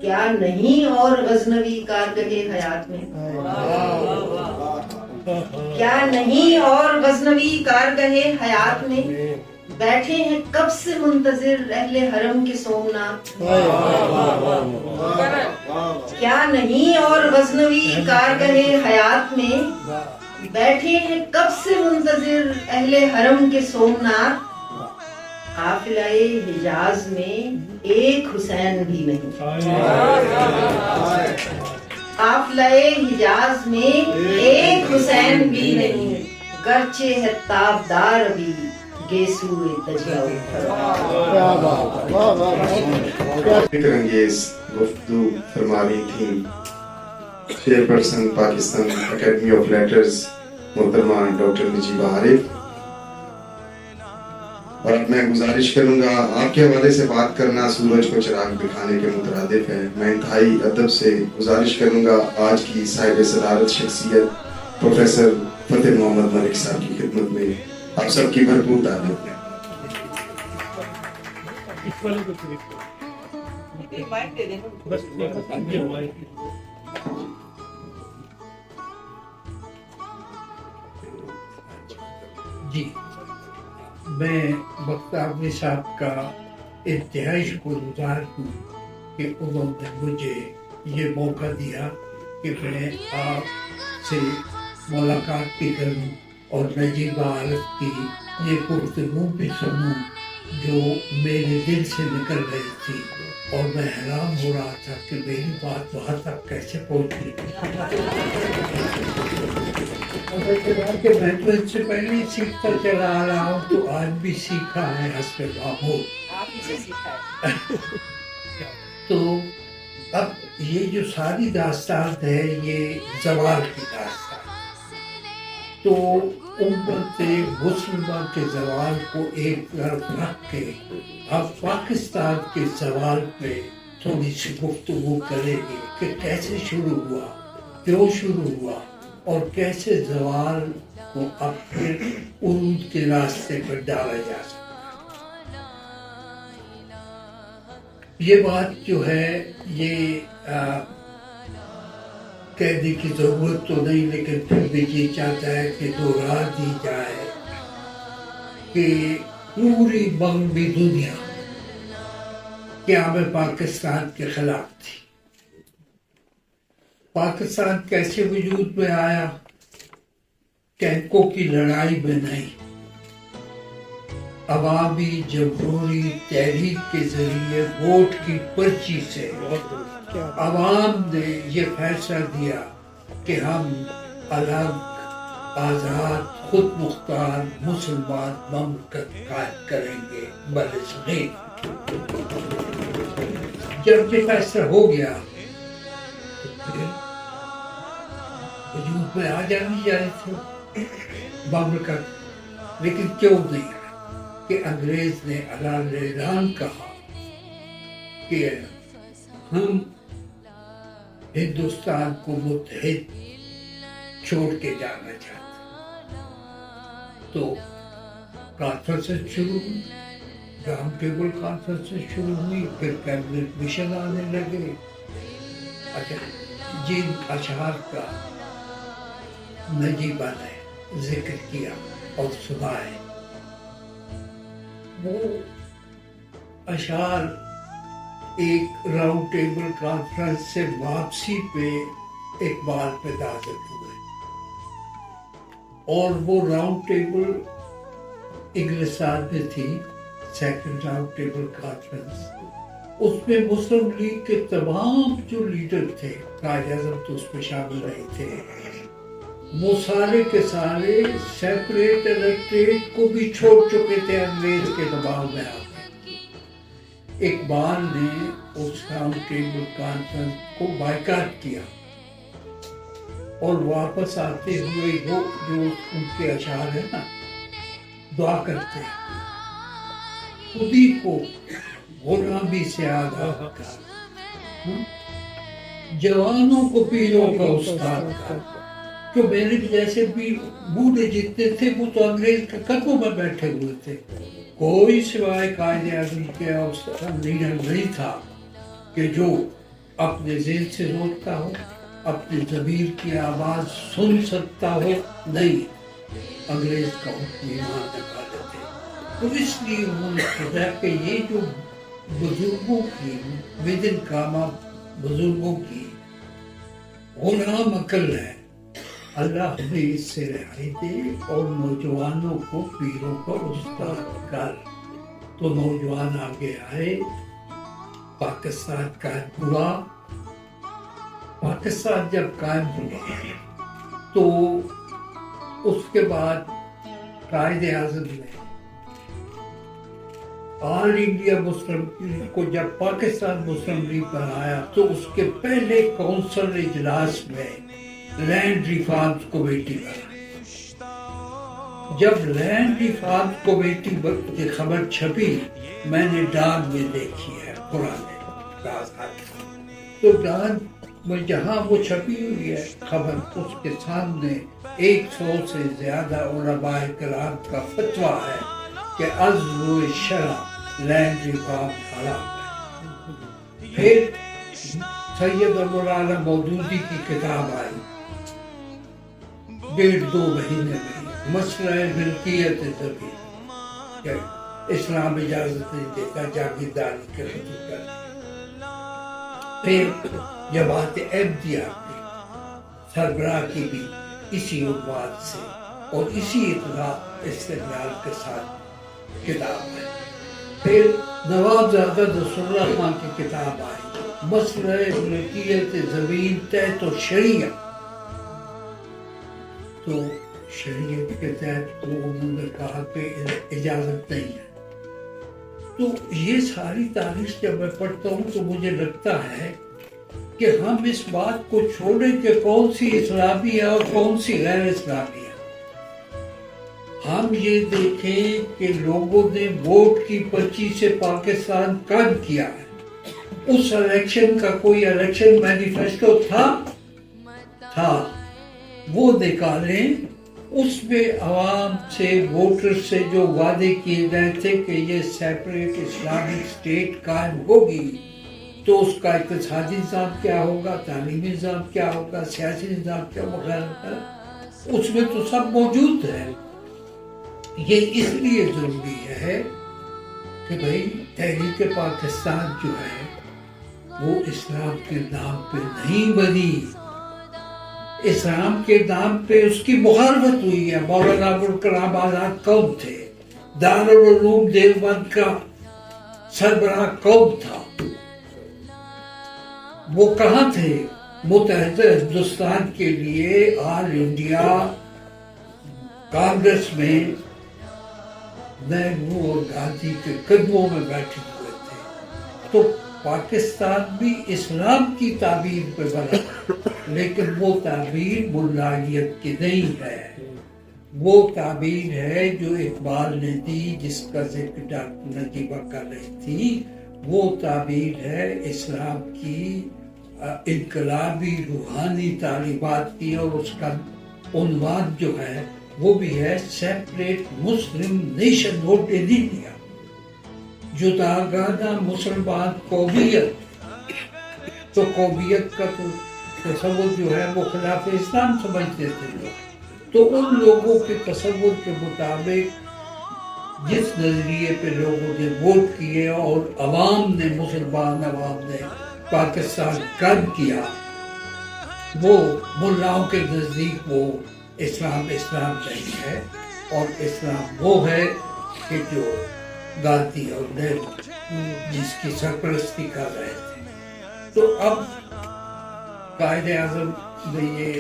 کیا نہیں اور غزنوی کارگہ حیات میں، کیا نہیں اور غزنوی کارگہ حیات میں، بیٹھے ہیں کب سے منتظر اہل حرم کے سومناتھ. کیا نہیں اور غزنوی کارگہ حیات میں، بیٹھے ہیں کب سے منتظر اہل حرم کے سومناتھ. قافلہ حجاز میں ایک حسین بھی نہیں، قافلہ حجاز میں ایک حسین بھی نہیں، گرچہ ہے تابدار ابھی گیسوئے دجلہ فکر انگیز گفتگو فرما رہی تھیں chairperson Pakistan academy of letters محترمہ ڈاکٹر نجیبہ عارف. اور میں گزارش کروں گا آپ کے حوالے سے بات کرنا سورج کو چراغ دکھانے کے مترادف ہے. میں انتہائی ادب سے گزارش کروں گا آج کی صاحب صدارت شخصیت پروفیسر فتح محمد ملک صاحب کی خدمت میں آپ سب کی بھرپور تعریف ہے. جی میں بختیار صاحب کا انتہائی شکر گزار ہوں کہ انہوں نے مجھے یہ موقع دیا کہ میں آپ سے ملاقات بھی کروں اور نجیبہ عارف کی یہ گفتگو بھی سنوں جو میرے دل سے نکل رہی تھی، اور میں حیران ہو رہا تھا کہ میری بات وہاں تک کیسے پہنچی. کہ میں تو اس سے پہلے ہی سیکھتا چلا آ رہا ہوں، تو آج بھی سیکھا ہے حسب معمول. تو اب یہ جو ساری داستان ہے یہ زوال کی داستان، تو امت مسلمہ کے زوال کو ایک طرف رکھ کے اب پاکستان کے زوال پہ تھوڑی سی گفتگو کریں گے کہ کیسے شروع ہوا، کیوں شروع ہوا، اور کیسے زوال کو اب پھر عروج کے راستے پر ڈالا جا سکتا۔ یہ بات جو ہے یہ کہنے کی ضرورت تو نہیں، لیکن پھر بھی یہ چاہتا ہے کہ دوہرا دی جائے کہ پوری مغربی دنیا قیام پاکستان کے خلاف تھی۔ پاکستان کیسے وجود میں آیا؟ ٹینکوں کی لڑائی میں نہیں، عوامی جمہوری تحریک کے ذریعے ووٹ کی پرچی سے عوام نے یہ فیصلہ دیا کہ ہم الگ آزاد خود مختار مسلمان مملکت قائم کریں گے برصغیر۔ جب یہ فیصلہ ہو گیا تو پھر وجود میں آ جانی چاہیے تھی مملکت، لیکن کیوں نہیں کہ انگریز نے اعلان کہا کہ ہم ہندوستان کو متحد چھوڑ کے جانا چاہتے ہیں۔ تو کانفرنس شروع ہوئی، راؤنڈ ٹیبل کانفرنس شروع ہوئی، پھر کیبنٹ مشن آنے لگے۔ اچھا، جن اشعار کا نجیبہ نے ذکر کیا اور سنائے، وہ اشعار ایک راؤنڈ ٹیبل کانفرنس سے واپسی پہ اقبال پہ نازل ہوئے، اور وہ راؤنڈ ٹیبل انگلستان میں تھی، سیکنڈ راؤنڈ ٹیبل کانفرنس۔ اس میں مسلم لیگ کے تمام جو لیڈر تھے، قائد اعظم تو اس میں شامل نہیں تھے، وہ سارے کے سارے سیپریٹ الیکٹریٹ کو بھی چھوڑ چکے تھے انگریز کے دباؤ میں آ کے۔ اقبال نے اس راؤنڈ ٹیبل کانفرنس کو بائیکاٹ کیا، اور واپس آتے ہوئے وہ جو ان کے اشعار ہیں نا، دعا کرتے ہیں خودی کو غلامی سے آزاد کر، جوانوں کو پیروں کا استاد کر۔ جو میرے جیسے بھی بوڑھے جتنے تھے وہ تو انگریز کے قدموں میں بیٹھے ہوئے تھے، کوئی سوائے قائد اعظم کے لیڈر نہیں تھا کہ جو اپنے ذہن سے روکتا ہو، اپنے ضمیر کی آواز سن سکتا ہو، نہیں، انگریز کا حکم ماننے والے تھے۔ تو اس لیے انہوں نے سوچا کہ یہ جو بزرگوں کی ودن کاما بزرگوں کی غلام عقل ہے، اللہ ہمیں اس سے رہائی دے اور نوجوانوں کو پیروں کا استاد کر۔ تو نوجوان آگے آئے، پاکستان قائم ہوا۔ پاکستان جب قائم ہوا تو اس کے بعد قائد اعظم نے آل انڈیا مسلم لیگ کو جب پاکستان مسلم لیگ بنایا تو اس کے پہلے کونسل اجلاس میں لینڈ ریفارمز کمیٹی بنائی۔ جب لینڈ ریفارمز کمیٹی کی خبر چھپی، میں نے ڈان میں دیکھی ہے پرانے کاغذات، تو ڈان میں جہاں وہ چھپی ہوئی ہے خبر، اس کے سامنے 100 سے زیادہ علماء کرام کا فتویٰ ہے کہ عزل و شرع لینڈ ریفارم حرام ہے۔ پھر سید مولانا مودودی کی کتاب آئی 1.5-2 مہینے میں، مسئلہ ملکیت زمین، کہ اسلام اجازت نہیں دیتا جاگیرداری کے ختم کرنے۔ پھر جماعت احمدیہ کی سربراہ کی بھی اسی عنوان سے اور اسی اطلاع استدلال کے ساتھ کتاب ہے۔ پھر نوابزادہ نصراللہ خان کی کتاب آئی مسئلہ ملکیت زمین تحت و شریعت، تو شریعت کے تحت انہوں نے کہا کہ اجازت نہیں ہے۔ تو یہ ساری تاریخ جب میں پڑھتا ہوں تو مجھے لگتا ہے کہ ہم اس بات کو چھوڑیں کہ کون سی اسلامی ہے اور کون سی غیر اسلامی ہے. ہم یہ دیکھیں کہ لوگوں نے ووٹ کی پرچی سے پاکستان قائم کیا ہے. اس الیکشن کا کوئی الیکشن مینیفیسٹو تھا وہ نکالیں. اس میں عوام سے ووٹر سے جو وعدے کیے گئے تھے کہ یہ سیپریٹ اسلامک اسٹیٹ قائم ہوگی تو اس کا اقتصادی نظام کیا ہوگا, تعلیمی نظام کیا ہوگا, سیاسی نظام کیا ہوگا, اس میں تو سب موجود ہے. یہ اس لیے ضروری ہے کہ بھئی تحریک پاکستان جو ہے وہ اسلام کے نام پہ نہیں بنی. اسلام کے نام پہ اس کی مخالفت ہوئی ہے. مولانا ابوالکلام آزاد کون تھے؟ دارالعلوم دیوبند کا سربراہ کون تھا؟ وہ کہاں تھے؟ متحدہ ہندوستان کے لیے آل انڈیا کانگریس میں نہرو اور گاندھی کے قدموں میں بیٹھے ہوئے تھے. تو پاکستان بھی اسلام کی تعبیر پہ بنا, لیکن وہ تعبیر ملائیت کی نہیں ہے. وہ تعبیر ہے جو اقبال نے دی, جس کا ذکر ڈاکٹر نجیبہ کر رہی تھی. وہ تعبیر ہے اسلام کی انقلابی روحانی تعلیمات کی, اور اس کا عنوان جو ہے وہ بھی ہے separate Muslim nationhood in India. جداگانہ مسلمان قومیت. تو قومیت کا تو تصور جو ہے وہ خلاف اسلام سمجھتے تھے لوگ. تو ان لوگوں کے تصور کے مطابق جس نظریے پہ لوگوں نے ووٹ کیے اور مسلمان عوام نے پاکستان قائم کیا, وہ ملاؤں کے نزدیک وہ اسلام نہیں ہے. اور اسلام وہ ہے کہ جو گاندھی اور نہرو جس کی سرپرستی کر رہے تھے. تو اب قائد اعظم نے یہ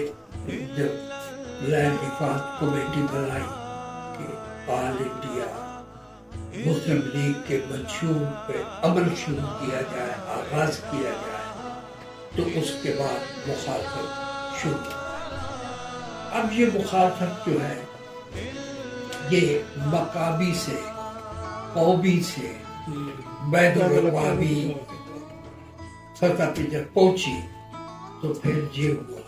جب لینڈ حفاظت کمیٹی بنائی کہ آل انڈیا مسلم لیگ کے منشور پہ عمل شروع کیا جائے, آغاز کیا جائے, تو اس کے بعد مخالفت شروع. اب یہ مخالفت جو ہے یہ مقامی سے, قومی سے بین الاقوامی سطح پہ جب پہنچی تو پھر یہ ہوا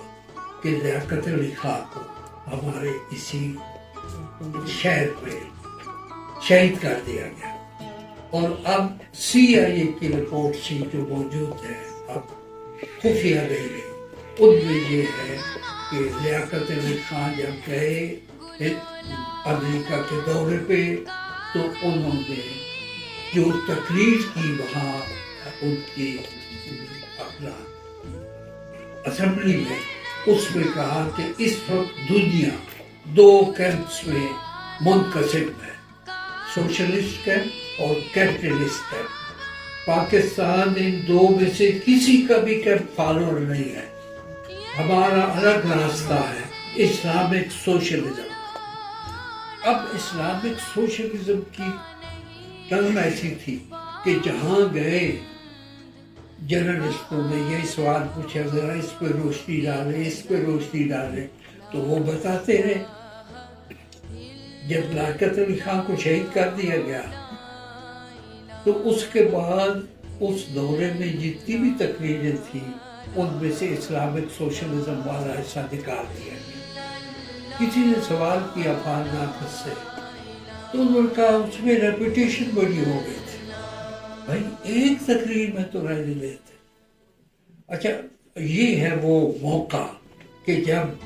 کہ لیاقت علی خان کو ہمارے اسی شہر میں شہید کر دیا گیا. اور اب CIA کی رپورٹ سی جو موجود ہے, اب خفیہ نہیں رہی, ان میں یہ ہے کہ لیاقت علی خان جب گئے امریکہ کے دورے پہ تو انہوں نے جو تقریر کی وہاں ان کی اپنا اسمبلی میں, اس میں کہا کہ اس وقت دنیا 2 کیمپس میں منقسم ہے, سوشلسٹ کیمپ اور کیپٹلسٹ کیمپ. پاکستان ان 2 میں سے کسی کا بھی کیمپ فالوور نہیں ہے. ہمارا الگ راستہ ہے, اسلامک سوشلزم. اب اسلامک سوشلزم کی ٹرم ایسی تھی کہ جہاں گئے جرنلسٹوں نے یہ سوال پوچھا, ذرا اس پہ روشنی ڈالے, اس پہ روشنی ڈالے, تو وہ بتاتے ہیں. جب لیاقت علی خان کو شہید کر دیا گیا تو اس کے بعد اس دورے میں جتنی بھی تقریریں تھیں ان میں سے اسلامک سوشلزم والا حصہ نکال دیا گیا. کسی نے سوال کیا فان ناقص سے, تو انہوں نے کہا اس میں ریپوٹیشن بڑی ہو گئی تھی. بھائی ایک تقریر میں تو رہ لیتے. اچھا یہ ہے وہ موقع کہ جب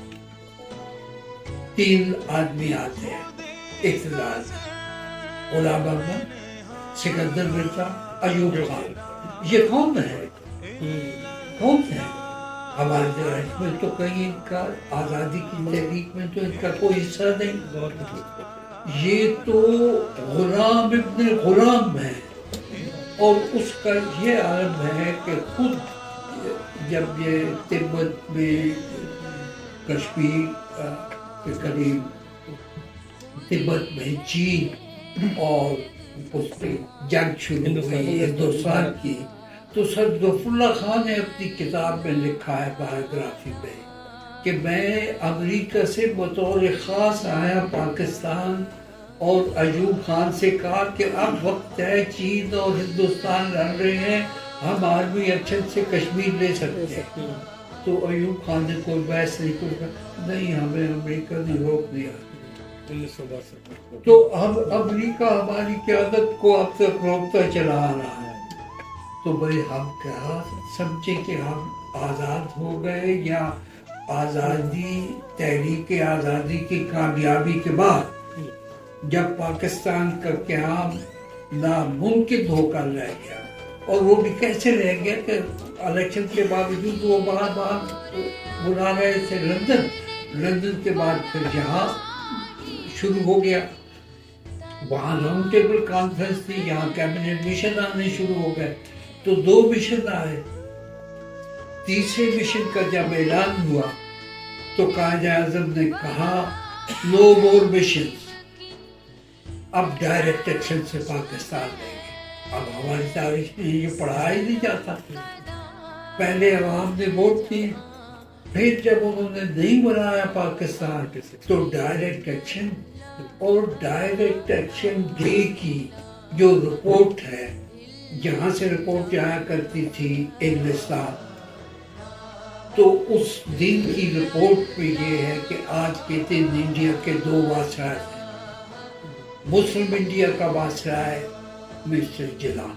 3 آدمی آتے ہیں اقتدار میں, غلام احمد, سکندر مرزا, ایوب خان. یہ کون ہے؟ کون ہے؟ ہمارے تحریک میں تو کہیں ان کا, آزادی کی تحریک میں تو ان کا کوئی حصہ نہیں. یہ تو غلام ابن غلام ہے. اور اس کا یہ عالم ہے کہ خود جب یہ تبت میں کشمیر کے قریب تبت میں چین اور اس پہ جنگ شروع ہوئی ہندوستان کی, تو سر ظفراللہ خان نے اپنی کتاب میں لکھا ہے بایوگرافی میں کہ میں امریکہ سے بطور خاص آیا پاکستان، اور ایوب خان سے کہا کہ اب وقت ہے، چین اور ہندوستان لڑ رہے ہیں، ہم آرمی ایکشن سے کشمیر لے سکتے ہیں۔ تو ایوب خان نے کوئی بحث نہیں کیا، نہیں ہمیں امریکہ نے روک دیا۔ تو اب امریکہ ہماری قیادت کو اب تک روکتا چلا آ رہا ہے۔ تو بھائی ہم کیا سمجھے کہ ہم آزاد ہو گئے، یا آزادی، تحریک آزادی کی کامیابی کے بعد جب پاکستان کا قیام ناممکن ہو کر رہ گیا، اور وہ بھی کیسے رہ گیا کہ الیکشن کے باوجود وہ بار بار بلا رہے تھے لندن کے بعد پھر یہاں شروع ہو گیا، وہاں راؤنڈ ٹیبل کانفرنس تھی، یہاں کیبنٹ مشن آنے شروع ہو گئے۔ تو 2 مشن آئے، تیسرے مشن کا جب اعلان ہوا تو قائد اعظم نے کہا نو مور مشنز، اب ڈائریکٹ ایکشن سے پاکستان لیں گے۔ اب ہماری تاریخ میں یہ پڑھایا ہی نہیں جاتا، پہلے عوام نے ووٹ دیے، پھر جب انہوں نے نہیں بنایا پاکستان تو ڈائریکٹ ایکشن، اور ڈائریکٹ ایکشن ڈے کی جو رپورٹ ہے، جہاں سے رپورٹ جایا کرتی تھی انگلستان، تو اس دن کی رپورٹ پہ یہ ہے کہ آج کے دن انڈیا کے 2 وائسرائے ہیں، مسلم انڈیا کا وائسرائے مسٹر جلان،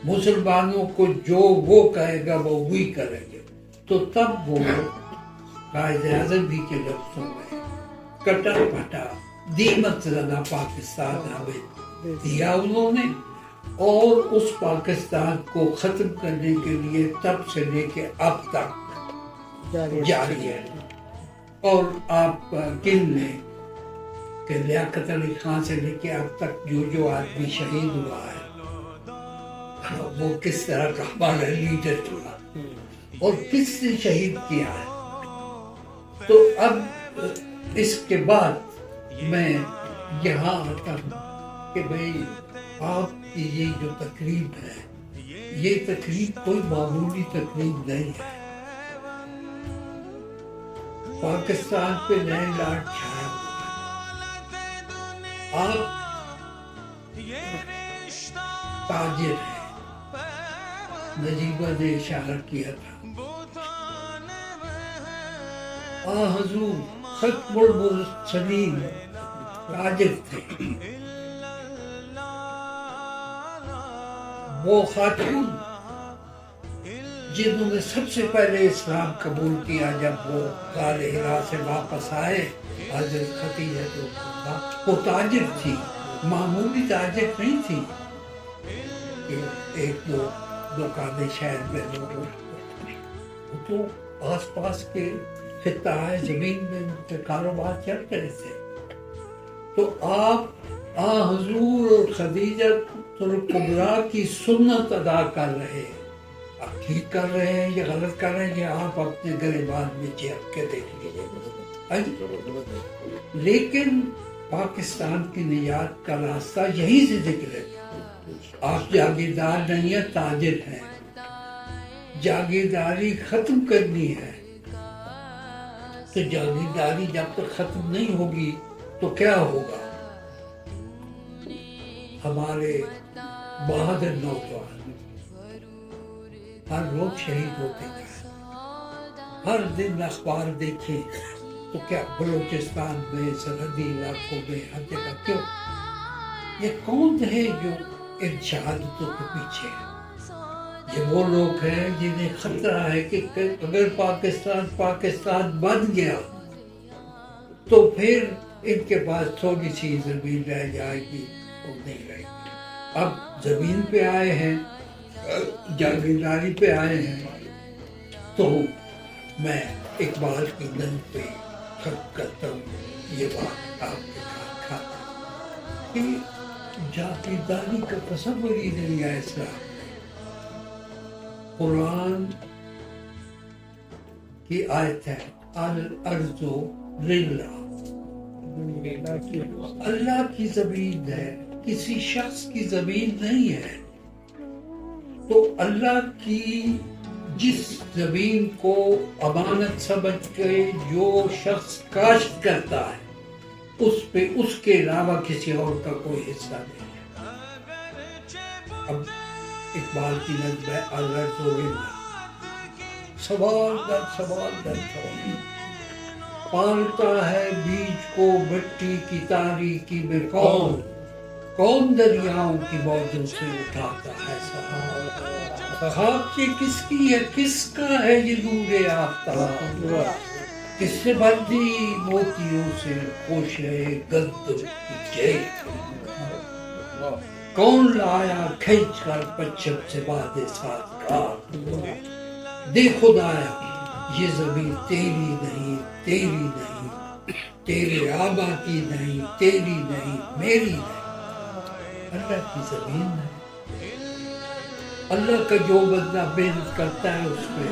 مسلمانوں کو جو وہ کہے گا وہ وہی کریں گے۔ تو تب وہ قائد اعظم بھی کے لفظوں میں کٹا پٹا دیمت زدہ پاکستان ہمیں دیا انہوں نے، اور اس پاکستان کو ختم کرنے کے لیے تب سے لے کے اب تک جاری ہے۔ اور آپ گن لیں کہ لیاقت علی خان سے لے کے اب تک جو آدمی شہید ہوا ہے، وہ کس طرح کا ہمارا لیڈر تھا اور کس نے شہید کیا ہے۔ تو اب اس کے بعد میں یہاں آتا ہوں کہ بھئی آپ کی یہ جو تقریب ہے، یہ تقریب کوئی معمولی تقریب نہیں ہے۔ پاکستان پہ نئے لاٹ چھایا ہوا ہے، آپ تاجر ہیں، نجیبہ نے اشارہ کیا تھا، حضور ختم المرسلین تاجر تھے، وہ خاتون جنہوں نے سب سے پہلے اسلام قبول کیا جب وہ غار حرا سے واپس آئے، حضرت خدیجہ رضی، وہ تاجر تھی، معمولی تاجر نہیں تھی کہ ایک دو دکانیں شہر میں وہ تو آس پاس کے خطہ زمین میں ان کے کاروبار چل رہے تھے۔ تو آپ حضور اور خدیجہ کبریٰ کی سنت ادا کر رہے ہیں، آپ ٹھیک کر رہے ہیں یا غلط کر رہے ہیں یہ آپ اپنے گریبان میں چیک کے دیکھ لیجیے۔ لیکن پاکستان کی نجات کا راستہ یہیں سے نکلے، آپ جاگیردار نہیں ہیں، تاجر ہیں، جاگیرداری ختم کرنی ہے، تو جاگیرداری جب تک ختم نہیں ہوگی تو کیا ہوگا؟ ہمارے بہادر نوجوان ہر روز شہید ہوتے ہیں، ہر دن اخبار دیکھیں تو کیا بلوچستان میں، سرحدی علاقوں میں، ہر جگہ کیوں؟ یہ کون ہے جو ان شہادتوں کے پیچھے ہے؟ یہ وہ لوگ ہیں جنہیں خطرہ ہے کہ اگر پاکستان بن گیا تو پھر ان کے پاس تھوڑی سی زمین رہ جائے گی، وہ نہیں رہے گی۔ اب زمین پہ آئے ہیں، جاگیرداری پہ آئے ہیں، تو میں اقبال کی نظم پہ خط کرتا ہوں، یہ بات آپ کے ساتھ کھاتا کہ جاگیرداری کا تصور ہی نہیں ہے اسلام میں۔ قرآن کی آیت ہے الارض للہ، اللہ کی زمین ہے، کسی شخص کی زمین نہیں ہے۔ تو اللہ کی جس زمین کو امانت سمجھ کے جو شخص کاشت کرتا ہے اس پہ اس کے علاوہ کسی اور کا کوئی حصہ نہیں ہے۔ اب اقبال کی نظم ہے الرز و سوال در سوال در سوال، پالتا ہے بیج کو مٹی کی تاریکی میں کون، کون دریاؤں کی موجوں سے اٹھاتا ہے سہارا، خاک یہ کس کی ہے، کس کا ہے یہ نور آفتاب، کس سے بندی موتیوں سے خوشے گد کی جیب، کون لایا کھینچ کر پچھم سے باد سازگار، دے خدایا یہ زمین تیری نہیں، تیری نہیں، تیرے آبا کی نہیں، تیری نہیں، میری نہیں، اللہ کی زمین ہے۔ اللہ کا جو بندہ محنت کرتا ہے اس پہ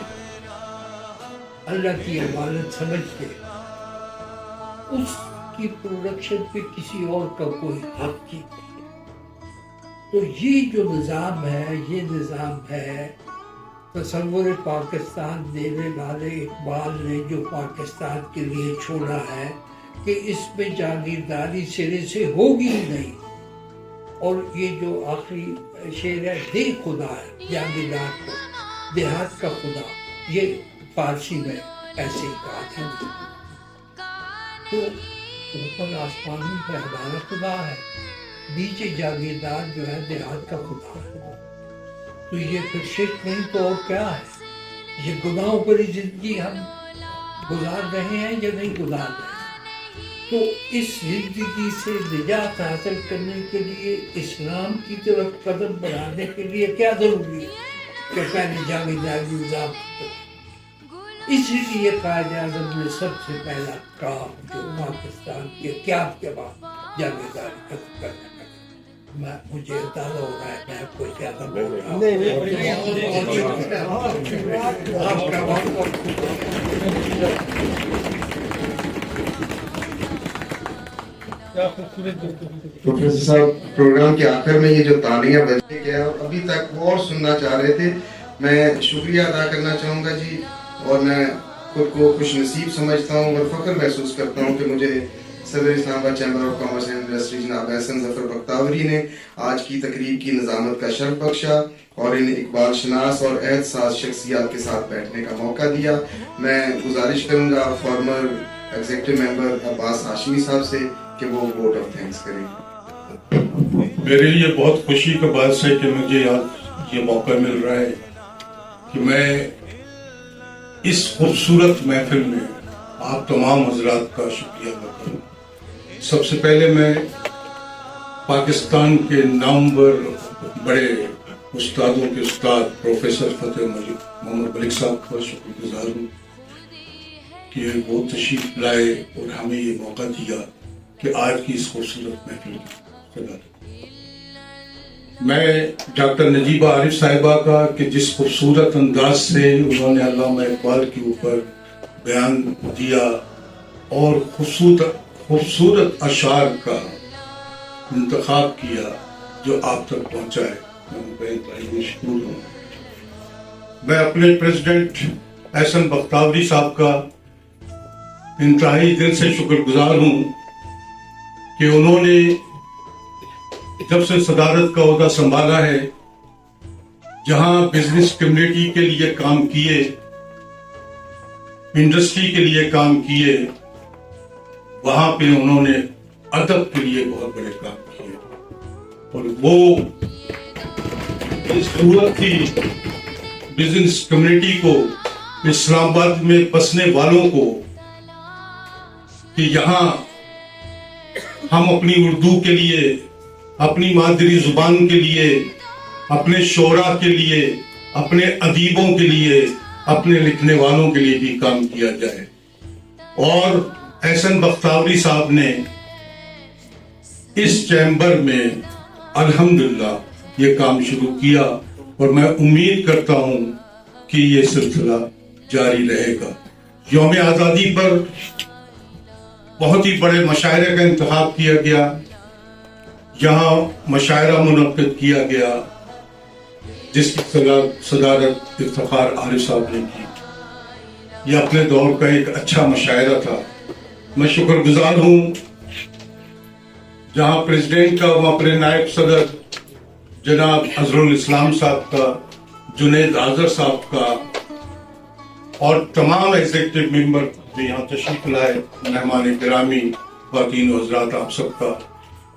اللہ کی امانت سمجھ کے اس کی پروڈکشن پہ کسی اور کا کوئی حق نہیں۔ تو یہ جو نظام ہے، یہ نظام ہے تصور پاکستان دینے والے اقبال نے جو پاکستان کے لیے چھوڑا ہے کہ اس میں جاگیرداری سرے سے ہوگی ہی نہیں۔ اور یہ جو آخری شعر ہے دے خدا ہے جاگیردار کو، دیہات کا خدا، یہ فارسی میں ایسے ہی کہا جاتا ہے۔ تو اوپر آسمانی پہ ہمارا خدا ہے، نیچے جاگیردار جو ہے دیہات کا خدا ہے۔ تو یہ پھر شرک نہیں تو اور کیا ہے؟ یہ گناہوں پر زندگی ہم گزار رہے ہیں یا نہیں گزار رہے ہیں؟ تو اس زندگی سے نجات حاصل کرنے کے لیے اسلام کی طرف قدم بڑھانے کے لیے کیا ضروری ہے کہ پہلے جاگیرداری نظام ختم۔ اسی لیے قائد اعظم نے سب سے پہلا کام جو پاکستان کے قیام کے بعد جاگیرداری ختم کرنے کا، مجھے اندازہ ہو رہا ہے میں آپ کو زیادہ بول رہا ہوں۔ آپ کا بہت بہت پروفیسر صاحب پروگرام کے آخر میں یہ جو تالیاں بجنے کے اور ابھی تک وہ اور سننا چاہ رہے تھے، میں شکریہ ادا کرنا چاہوں گا جی، اور میں خود کو خوش نصیب سمجھتا ہوں اور فخر محسوس کرتا ہوں کہ مجھے صدر اسلام آباد chamber of commerce and industry جناب احسن ظفر بختیوری نے آج کی تقریب کی نظامت کا شرف بخشا اور ان اقبال شناس اور عہد ساز شخصیات کے ساتھ بیٹھنے کا موقع دیا۔ میں گزارش کروں گا فارمر ایگزیکٹو ممبر عباس ہاشمی صاحب سے کہ وہ ووٹ آف تھینکس کریں۔ میرے لیے بہت خوشی کا باعث ہے کہ مجھے آج یہ موقع مل رہا ہے کہ میں اس خوبصورت محفل میں آپ تمام حضرات کا شکریہ ادا کروں۔ سب سے پہلے میں پاکستان کے نامور بڑے استادوں کے استاد پروفیسر فتح محمد ملک صاحب کا شکر گزار ہوں کہ وہ تشریف لائے اور ہمیں یہ موقع دیا کہ آج کی اس خوبصورت محفل کی صدارت۔ میں ڈاکٹر نجیبہ عارف صاحبہ کا کہ جس خوبصورت انداز سے انہوں نے علامہ اقبال کے اوپر بیان دیا اور خوبصورت اشعار کا انتخاب کیا جو آپ تک پہنچائے، میں ان کا انتہائی مشکور ہوں۔ میں اپنے پریزیڈنٹ احسن بختیوری صاحب کا انتہائی دل سے شکر گزار ہوں کہ انہوں نے جب سے صدارت کا عہدہ سنبھالا ہے، جہاں بزنس کمیونٹی کے لیے کام کیے، انڈسٹری کے لیے کام کیے، وہاں پہ انہوں نے ادب کے لیے بہت بڑے کام کیے، اور وہ ضرورت تھی بزنس کمیونٹی کو، اسلام آباد میں بسنے والوں کو، کہ یہاں ہم اپنی اردو کے لیے، اپنی مادری زبان کے لیے، اپنے شعراء کے لیے، اپنے ادیبوں کے لیے، اپنے لکھنے والوں کے لیے بھی کام کیا جائے۔ اور احسن بختیوری صاحب نے اس چیمبر میں الحمدللہ یہ کام شروع کیا، اور میں امید کرتا ہوں کہ یہ سلسلہ جاری رہے گا۔ یوم آزادی پر بہت ہی بڑے مشاعرے کا انتخاب کیا گیا، یہاں مشاعرہ منعقد کیا گیا، جس کی صدارت افتخار عارف صاحب نے کی. یہ اپنے دور کا ایک اچھا مشاعرہ تھا. میں شکر گزار ہوں جہاں پریزیڈنٹ کا وہاں اپنے نائب صدر جناب اظہر الاسلام صاحب کا, جنید آذر صاحب کا اور تمام ایگزیکٹو ممبر جو یہاں تشریف لائے, مہمان گرامی, خواتین و حضرات, آپ سب کا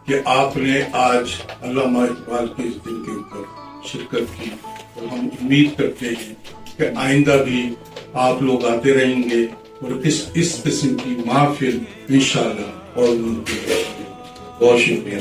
کہ آپ نے آج علامہ اقبال کے اس دن کے اوپر شرکت کی, اور ہم امید کرتے ہیں کہ آئندہ بھی آپ لوگ آتے رہیں گے اور اس قسم کی محفل انشاءاللہ اور منعقد ہوگی. بہت شکریہ.